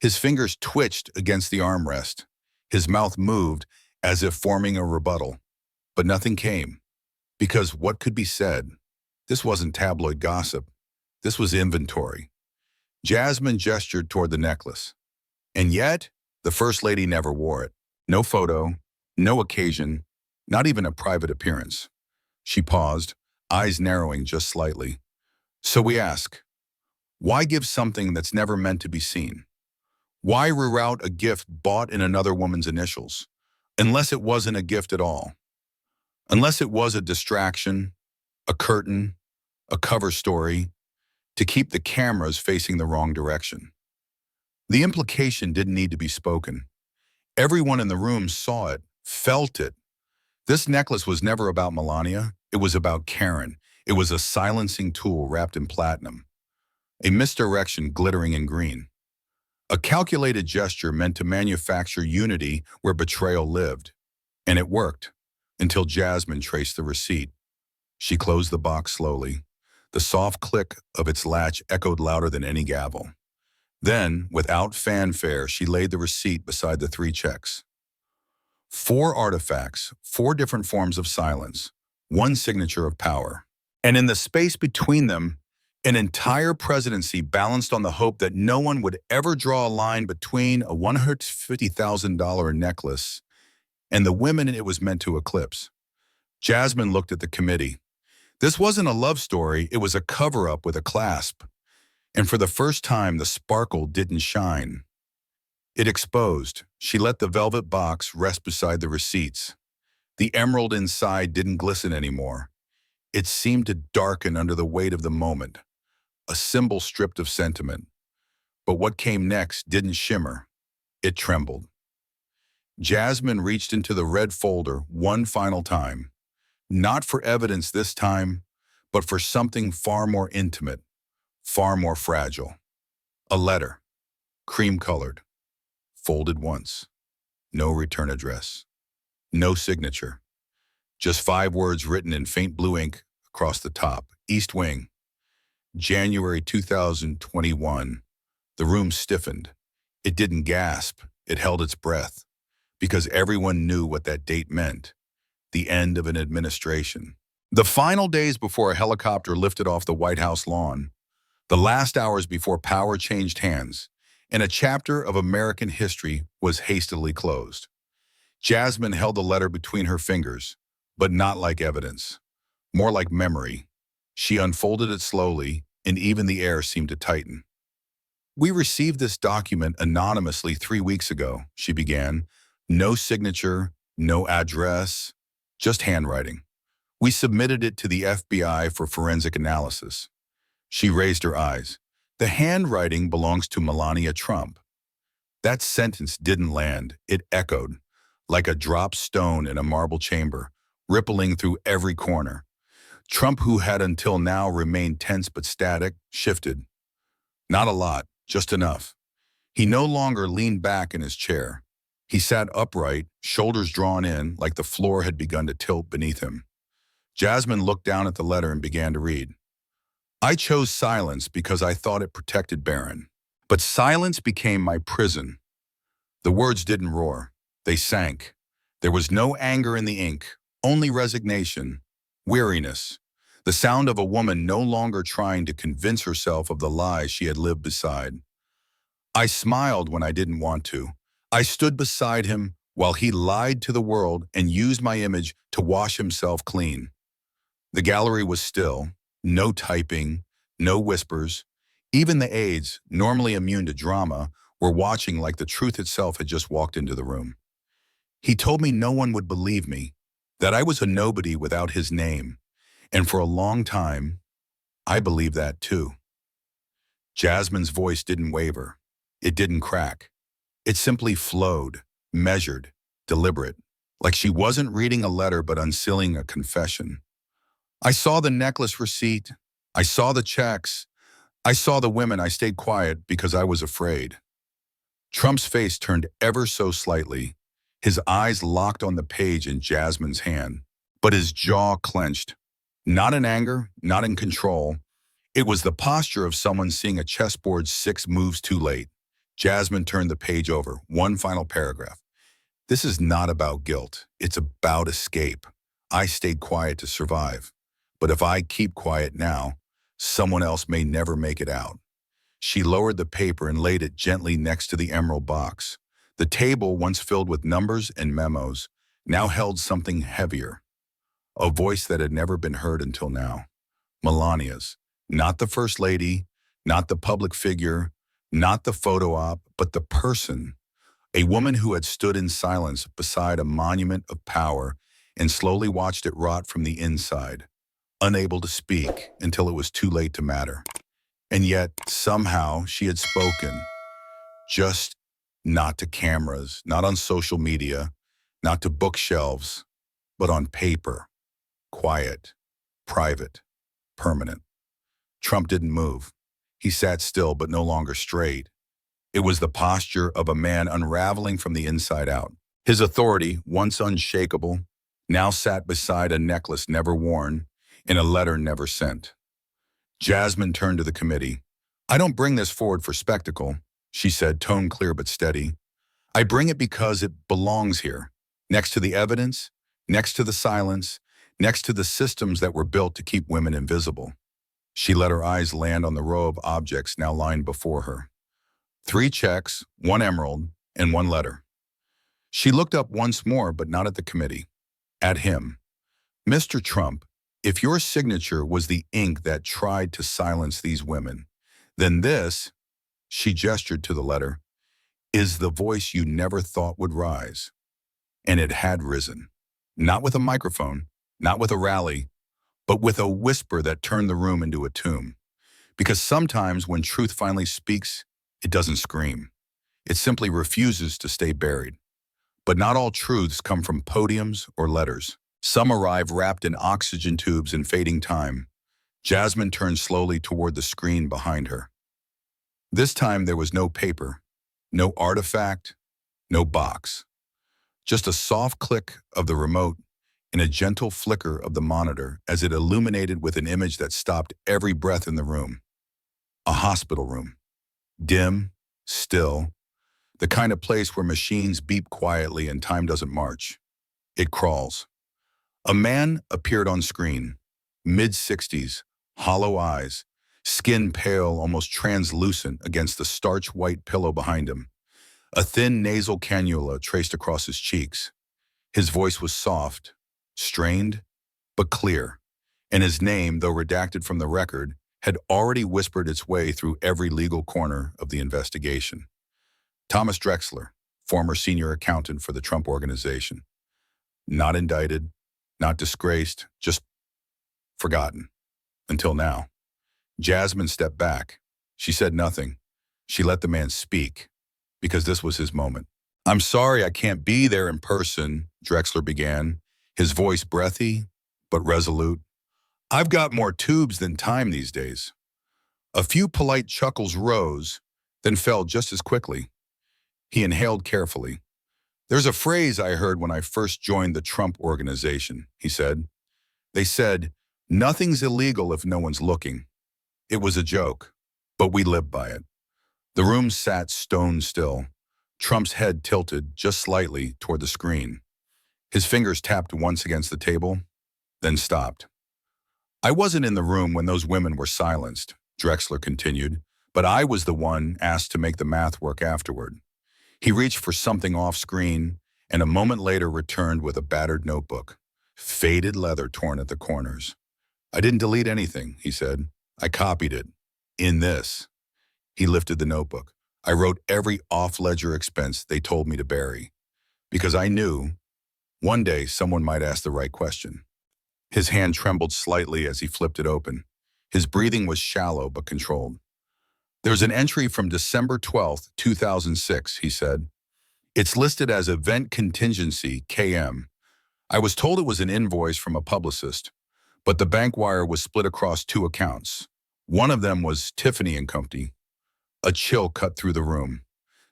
Speaker 2: His fingers twitched against the armrest. His mouth moved as if forming a rebuttal. But nothing came. Because what could be said? This wasn't tabloid gossip. This was inventory. Jasmine gestured toward the necklace. And yet, the First Lady never wore it. No photo, no occasion, not even a private appearance. She paused, eyes narrowing just slightly. So we ask, why give something that's never meant to be seen? Why reroute a gift bought in another woman's initials? Unless it wasn't a gift at all. Unless it was a distraction, a curtain, a cover story, to keep the cameras facing the wrong direction. The implication didn't need to be spoken. Everyone in the room saw it, felt it. This necklace was never about Melania. It was about Karen. It was a silencing tool wrapped in platinum. A misdirection glittering in green. A calculated gesture meant to manufacture unity where betrayal lived. And it worked, until Jasmine traced the receipt. She closed the box slowly. The soft click of its latch echoed louder than any gavel. Then, without fanfare, she laid the receipt beside the three checks. 4 artifacts, 4 different forms of silence, 1 signature of power. And in the space between them, an entire presidency balanced on the hope that no one would ever draw a line between a $150,000 necklace and the women it was meant to eclipse. Jasmine looked at the committee. This wasn't a love story, it was a cover-up with a clasp. And for the first time, the sparkle didn't shine. It exposed. She let the velvet box rest beside the receipts. The emerald inside didn't glisten anymore. It seemed to darken under the weight of the moment, a symbol stripped of sentiment. But what came next didn't shimmer. It trembled. Jasmine reached into the red folder one final time, not for evidence this time, but for something far more intimate, far more fragile. A letter, cream-colored, folded once, no return address, no signature, just 5 words written in faint blue ink across the top. East Wing, January 2021. The room stiffened. It didn't gasp, it held its breath, because everyone knew what that date meant, the end of an administration. The final days before a helicopter lifted off the White House lawn, the last hours before power changed hands, and a chapter of American history was hastily closed. Jasmine held the letter between her fingers, but not like evidence, more like memory. She unfolded it slowly, and even the air seemed to tighten. We received this document anonymously 3 weeks ago, she began. No signature, no address, just handwriting. We submitted it to the FBI for forensic analysis. She raised her eyes. The handwriting belongs to Melania Trump. That sentence didn't land. It echoed, like a dropped stone in a marble chamber, rippling through every corner. Trump, who had until now remained tense but static, shifted. Not a lot, just enough. He no longer leaned back in his chair. He sat upright, shoulders drawn in, like the floor had begun to tilt beneath him. Jasmine looked down at the letter and began to read. I chose silence because I thought it protected Barron. But silence became my prison. The words didn't roar. They sank. There was no anger in the ink, only resignation, weariness, the sound of a woman no longer trying to convince herself of the lies she had lived beside. I smiled when I didn't want to. I stood beside him while he lied to the world and used my image to wash himself clean. The gallery was still, no typing, no whispers. Even the aides, normally immune to drama, were watching like the truth itself had just walked into the room. He told me no one would believe me, that I was a nobody without his name, and for a long time, I believed that too. Jasmine's voice didn't waver. It didn't crack. It simply flowed, measured, deliberate, like she wasn't reading a letter but unsealing a confession. I saw the necklace receipt. I saw the checks. I saw the women. I stayed quiet because I was afraid. Trump's face turned ever so slightly, his eyes locked on the page in Jasmine's hand, but his jaw clenched. Not in anger, not in control. It was the posture of someone seeing a chessboard 6 moves too late. Jasmine turned the page over, one final paragraph. This is not about guilt. It's about escape. I stayed quiet to survive. But if I keep quiet now, someone else may never make it out. She lowered the paper and laid it gently next to the emerald box. The table, once filled with numbers and memos, now held something heavier. A voice that had never been heard until now. Melania's. Not the first lady, not the public figure, not the photo op, but the person. A woman who had stood in silence beside a monument of power and slowly watched it rot from the inside, unable to speak until it was too late to matter. And yet, somehow, she had spoken. Just not to cameras, not on social media, not to bookshelves, but on paper. Quiet, private, permanent. Trump didn't move. He sat still, but no longer straight. It was the posture of a man unraveling from the inside out. His authority, once unshakable, now sat beside a necklace never worn and a letter never sent. Jasmine turned to the committee. I don't bring this forward for spectacle, she said, tone clear but steady. I bring it because it belongs here, next to the evidence, next to the silence, next to the systems that were built to keep women invisible. She let her eyes land on the row of objects now lying before her. 3 checks, 1 emerald, and 1 letter. She looked up once more, but not at the committee. At him. Mr. Trump, if your signature was the ink that tried to silence these women, then this, she gestured to the letter, is the voice you never thought would rise. And it had risen. Not with a microphone, not with a rally, but with a whisper that turned the room into a tomb. Because sometimes when truth finally speaks, it doesn't scream. It simply refuses to stay buried. But not all truths come from podiums or letters. Some arrive wrapped in oxygen tubes and fading time. Jasmine turned slowly toward the screen behind her. This time there was no paper, no artifact, no box. Just a soft click of the remote and a gentle flicker of the monitor as it illuminated with an image that stopped every breath in the room. A hospital room. Dim, still, the kind of place where machines beep quietly and time doesn't march. It crawls. A man appeared on screen, mid-60s, hollow eyes, skin pale, almost translucent against the starch-white pillow behind him. A thin nasal cannula traced across his cheeks. His voice was soft, strained, but clear, and his name, though redacted from the record, had already whispered its way through every legal corner of the investigation. Thomas Drexler, former senior accountant for the Trump Organization. Not indicted, not disgraced, just forgotten. Until now. Jasmine stepped back. She said nothing. She let the man speak, because this was his moment. I'm sorry I can't be there in person, Drexler began, his voice breathy but resolute. I've got more tubes than time these days. A few polite chuckles rose, then fell just as quickly. He inhaled carefully. There's a phrase I heard when I first joined the Trump Organization, he said. They said, nothing's illegal if no one's looking. It was a joke, but we lived by it. The room sat stone still, Trump's head tilted just slightly toward the screen. His fingers tapped once against the table, then stopped. I wasn't in the room when those women were silenced, Drexler continued, but I was the one asked to make the math work afterward. He reached for something off screen and a moment later returned with a battered notebook, faded leather torn at the corners. I didn't delete anything, he said. I copied it. In this. He lifted the notebook. I wrote every off-ledger expense they told me to bury, because I knew one day someone might ask the right question. His hand trembled slightly as he flipped it open. His breathing was shallow but controlled. There's an entry from December 12th, 2006, he said. It's listed as Event Contingency, KM. I was told it was an invoice from a publicist, but the bank wire was split across two accounts. One of them was Tiffany and Company. A chill cut through the room.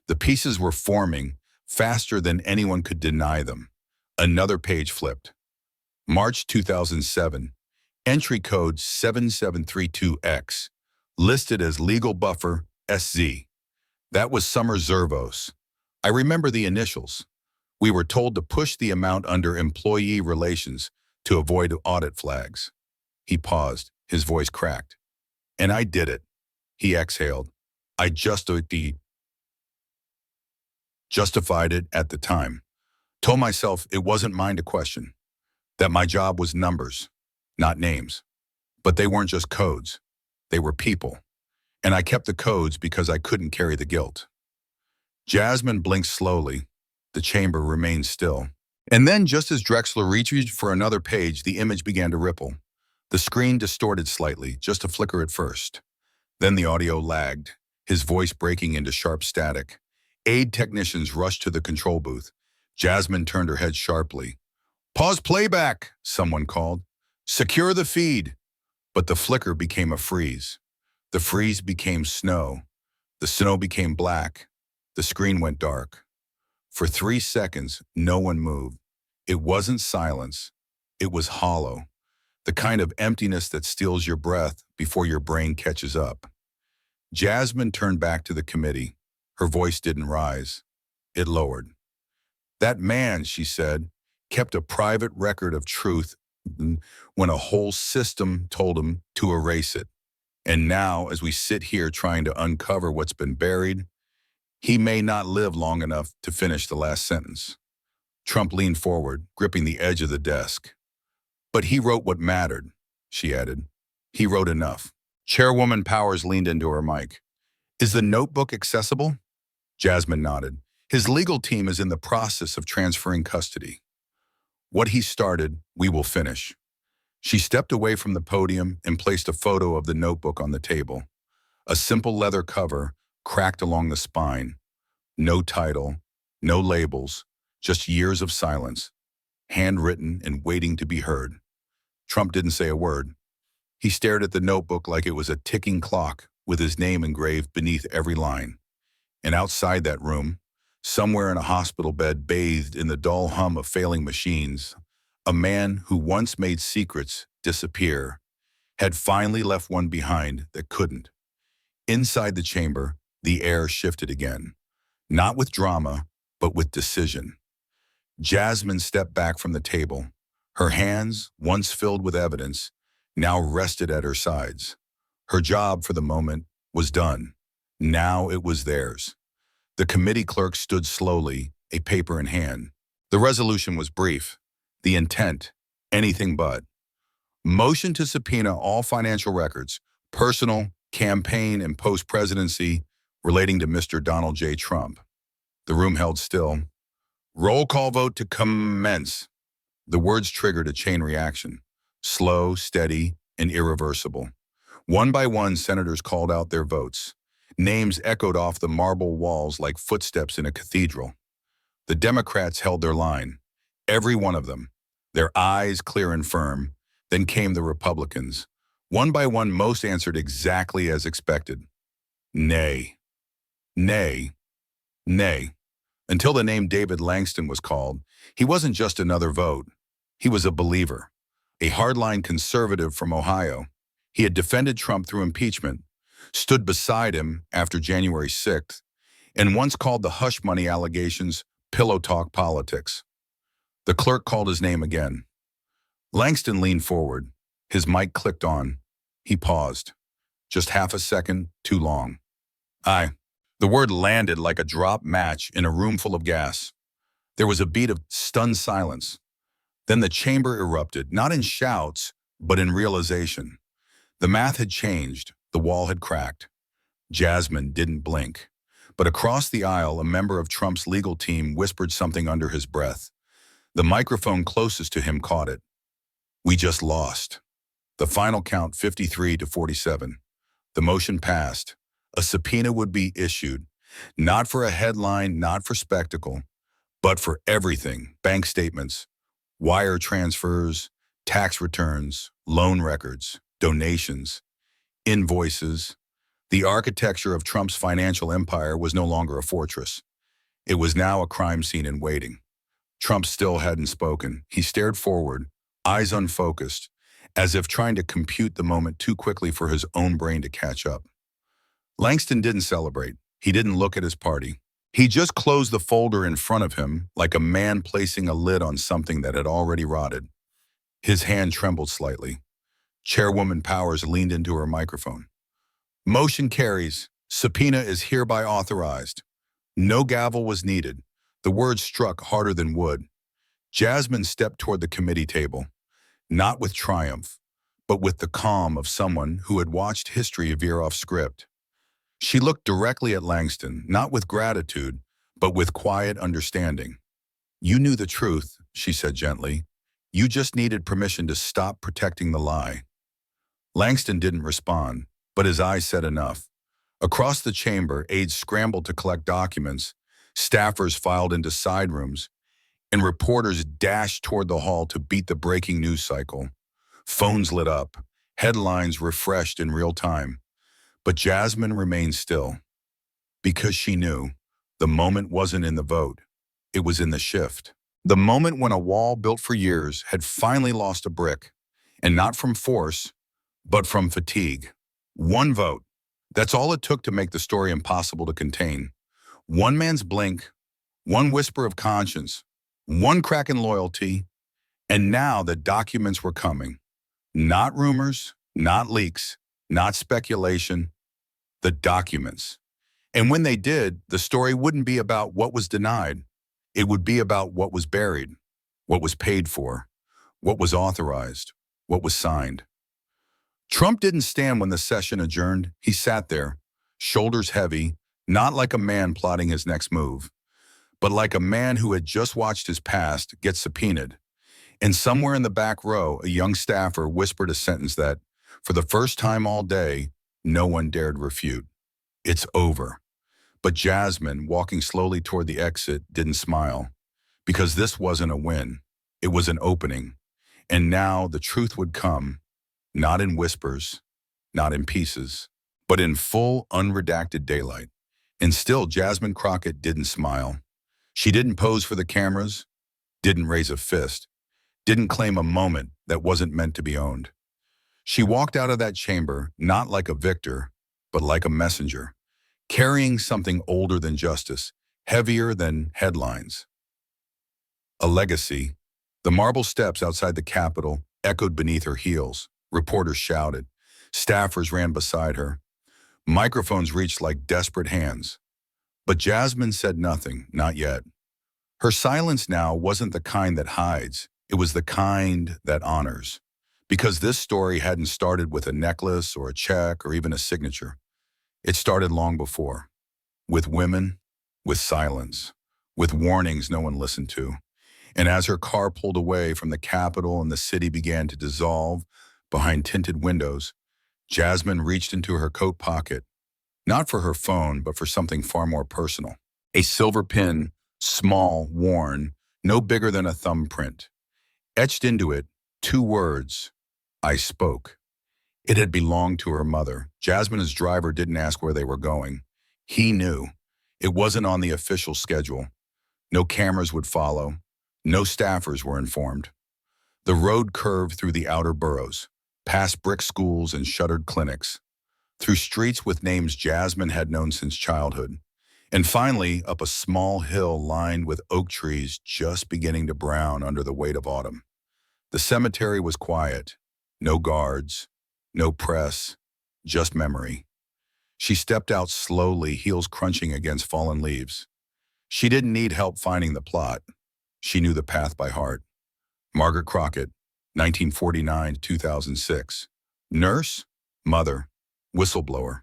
Speaker 2: The pieces were forming faster than anyone could deny them. Another page flipped. March 2007. Entry code 7732X. Listed as legal buffer SZ. That was Summer Zervos. I remember the initials. We were told to push the amount under employee relations to avoid audit flags. He paused, his voice cracked. And I did it. He exhaled. I justified it at the time. Told myself it wasn't mine to question. That my job was numbers, not names. But they weren't just codes. They were people. And I kept the codes because I couldn't carry the guilt. Jasmine blinked slowly. The chamber remained still. And then, just as Drexler reached for another page, the image began to ripple. The screen distorted slightly, just a flicker at first. Then the audio lagged, his voice breaking into sharp static. Aide technicians rushed to the control booth. Jasmine turned her head sharply. "Pause playback," someone called. "Secure the feed." But the flicker became a freeze. The freeze became snow. The snow became black. The screen went dark. For 3 seconds, no one moved. It wasn't silence. It was hollow. The kind of emptiness that steals your breath before your brain catches up. Jasmine turned back to the committee. Her voice didn't rise. It lowered. "That man," she said, "kept a private record of truth when a whole system told him to erase it. And now, as we sit here trying to uncover what's been buried, he may not live long enough to finish the last sentence." Trump leaned forward, gripping the edge of the desk. "But he wrote what mattered," she added. "He wrote enough." Chairwoman Powers leaned into her mic. "Is the notebook accessible?" Jasmine nodded. "His legal team is in the process of transferring custody. What he started, we will finish." She stepped away from the podium and placed a photo of the notebook on the table. A simple leather cover, cracked along the spine. No title, no labels, just years of silence, handwritten and waiting to be heard. Trump didn't say a word. He stared at the notebook like it was a ticking clock with his name engraved beneath every line. And outside that room, somewhere in a hospital bed bathed in the dull hum of failing machines, a man who once made secrets disappear had finally left one behind that couldn't. Inside the chamber, the air shifted again, not with drama, but with decision. Jasmine stepped back from the table. Her hands, once filled with evidence, now rested at her sides. Her job for the moment was done. Now it was theirs. The committee clerk stood slowly, a paper in hand. The resolution was brief. The intent, anything but. Motion to subpoena all financial records, personal, campaign, and post-presidency, relating to Mr. Donald J. Trump. The room held still. "Roll call vote to commence." The words triggered a chain reaction. Slow, steady, and irreversible. One by one, senators called out their votes. Names echoed off the marble walls like footsteps in a cathedral. The Democrats held their line. Every one of them. Their eyes clear and firm. Then came the Republicans. One by one, most answered exactly as expected. Nay. Nay. Nay. Until the name David Langston was called, he wasn't just another vote. He was a believer. A hardline conservative from Ohio. He had defended Trump through impeachment, stood beside him after January 6th, and once called the hush money allegations pillow talk politics. The clerk called his name again. Langston leaned forward. His mic clicked on. He paused. Just half a second, too long. "Aye." The word landed like a dropped match in a room full of gas. There was a beat of stunned silence. Then the chamber erupted, not in shouts, but in realization. The math had changed. The wall had cracked. Jasmine didn't blink. But across the aisle, a member of Trump's legal team whispered something under his breath. The microphone closest to him caught it. "We just lost." The final count, 53-47. The motion passed. A subpoena would be issued. Not for a headline, not for spectacle, but for everything: bank statements, wire transfers, tax returns, loan records, donations, invoices. The architecture of Trump's financial empire was no longer a fortress. It was now a crime scene in waiting. Trump still hadn't spoken. He stared forward, eyes unfocused, as if trying to compute the moment too quickly for his own brain to catch up. Langston didn't celebrate. He didn't look at his party. He just closed the folder in front of him like a man placing a lid on something that had already rotted. His hand trembled slightly. Chairwoman Powers leaned into her microphone. Motion carries. Subpoena is hereby authorized. No gavel was needed. The words struck harder than wood. Jasmine stepped toward the committee table, not with triumph, but with the calm of someone who had watched history veer off script. She looked directly at Langston, not with gratitude, but with quiet understanding. You knew the truth, she said gently. You just needed permission to stop protecting the lie. Langston didn't respond, but his eyes said enough. Across the chamber, aides scrambled to collect documents, staffers filed into side rooms, and reporters dashed toward the hall to beat the breaking news cycle. Phones lit up, headlines refreshed in real time. But Jasmine remained still, because she knew the moment wasn't in the vote, it was in the shift. The moment when a wall built for years had finally lost a brick, and not from force, but from fatigue. One vote. That's all it took to make the story impossible to contain. One man's blink, one whisper of conscience, one crack in loyalty, and now the documents were coming. Not rumors, not leaks, not speculation, the documents. And when they did, the story wouldn't be about what was denied. It would be about what was buried, what was paid for, what was authorized, what was signed. Trump didn't stand when the session adjourned. He sat there, shoulders heavy, not like a man plotting his next move, but like a man who had just watched his past get subpoenaed. And somewhere in the back row, a young staffer whispered a sentence that, for the first time all day, no one dared refute. It's over. But Jasmine, walking slowly toward the exit, didn't smile, because this wasn't a win. It was an opening. And now the truth would come, not in whispers, not in pieces, but in full, unredacted daylight. And still, Jasmine Crockett didn't smile. She didn't pose for the cameras, didn't raise a fist, didn't claim a moment that wasn't meant to be owned. She walked out of that chamber not like a victor, but like a messenger, carrying something older than justice, heavier than headlines. A legacy. The marble steps outside the Capitol echoed beneath her heels. Reporters shouted. Staffers ran beside her. Microphones reached like desperate hands. But Jasmine said nothing, not yet. Her silence now wasn't the kind that hides. It was the kind that honors. Because this story hadn't started with a necklace or a check or even a signature. It started long before. With women, with silence, with warnings no one listened to. And as her car pulled away from the Capitol and the city began to dissolve behind tinted windows, Jasmine reached into her coat pocket, not for her phone, but for something far more personal. A silver pin, small, worn, no bigger than a thumbprint. Etched into it, 2 words, I spoke. It had belonged to her mother. Jasmine's driver didn't ask where they were going. He knew. It wasn't on the official schedule. No cameras would follow. No staffers were informed. The road curved through the outer boroughs, past brick schools and shuttered clinics, through streets with names Jasmine had known since childhood, and finally up a small hill lined with oak trees just beginning to brown under the weight of autumn. The cemetery was quiet. No guards, no press, just memory. She stepped out slowly, heels crunching against fallen leaves. She didn't need help finding the plot. She knew the path by heart. Margaret Crockett, 1949 to 2006. Nurse, mother, whistleblower.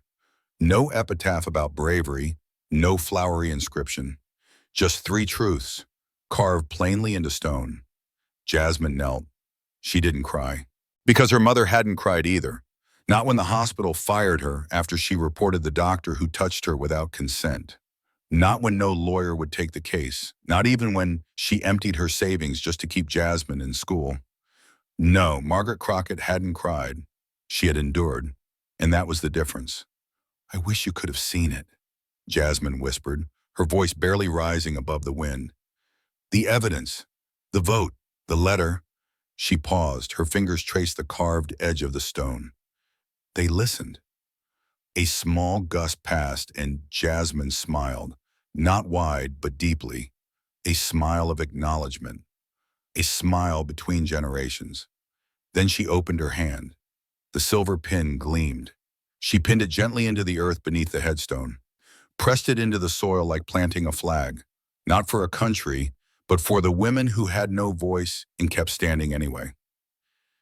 Speaker 2: No epitaph about bravery, no flowery inscription. Just 3 truths, carved plainly into stone. Jasmine knelt. She didn't cry. Because her mother hadn't cried either. Not when the hospital fired her after she reported the doctor who touched her without consent. Not when no lawyer would take the case, not even when she emptied her savings just to keep Jasmine in school. No, Margaret Crockett hadn't cried. She had endured, and that was the difference. "I wish you could have seen it," Jasmine whispered, her voice barely rising above the wind. "The evidence, the vote, the letter." She paused, her fingers traced the carved edge of the stone. They listened. A small gust passed, and Jasmine smiled, not wide, but deeply. A smile of acknowledgement, a smile between generations. Then she opened her hand. The silver pin gleamed. She pinned it gently into the earth beneath the headstone, pressed it into the soil like planting a flag, not for a country, but for the women who had no voice and kept standing anyway.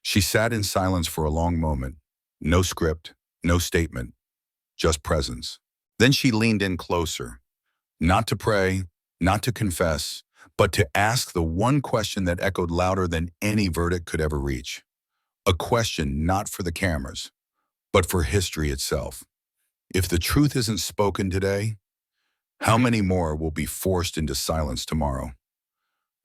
Speaker 2: She sat in silence for a long moment, no script, no statement, just presence. Then she leaned in closer, not to pray, not to confess, but to ask the one question that echoed louder than any verdict could ever reach. A question not for the cameras, but for history itself. If the truth isn't spoken today, how many more will be forced into silence tomorrow?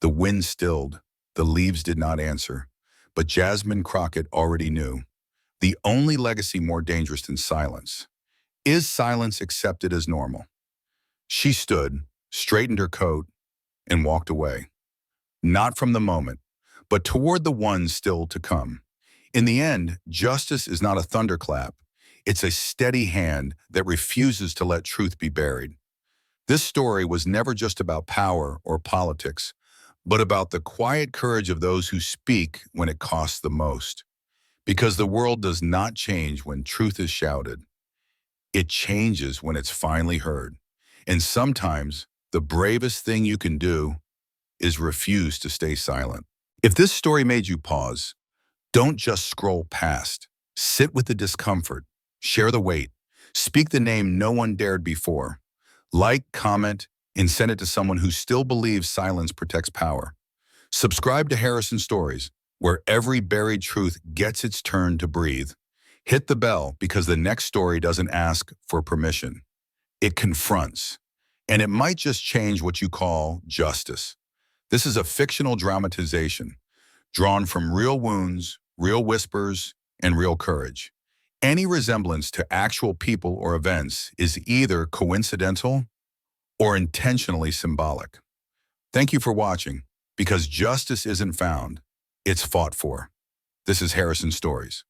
Speaker 2: The wind stilled, the leaves did not answer, but Jasmine Crockett already knew. The only legacy more dangerous than silence is silence accepted as normal. She stood, straightened her coat, and walked away. Not from the moment, but toward the one still to come. In the end, justice is not a thunderclap. It's a steady hand that refuses to let truth be buried. This story was never just about power or politics, but about the quiet courage of those who speak when it costs the most. Because the world does not change when truth is shouted. It changes when it's finally heard. And sometimes the bravest thing you can do is refuse to stay silent. If this story made you pause, don't just scroll past. Sit with the discomfort. Share the weight. Speak the name no one dared before. Like, comment, and send it to someone who still believes silence protects power. Subscribe to Harrison Stories, where every buried truth gets its turn to breathe. Hit the bell because the next story doesn't ask for permission. It confronts. And it might just change what you call justice. This is a fictional dramatization, drawn from real wounds, real whispers, and real courage. Any resemblance to actual people or events is either coincidental or intentionally symbolic. Thank you for watching, because justice isn't found, it's fought for. This is Harrison Stories.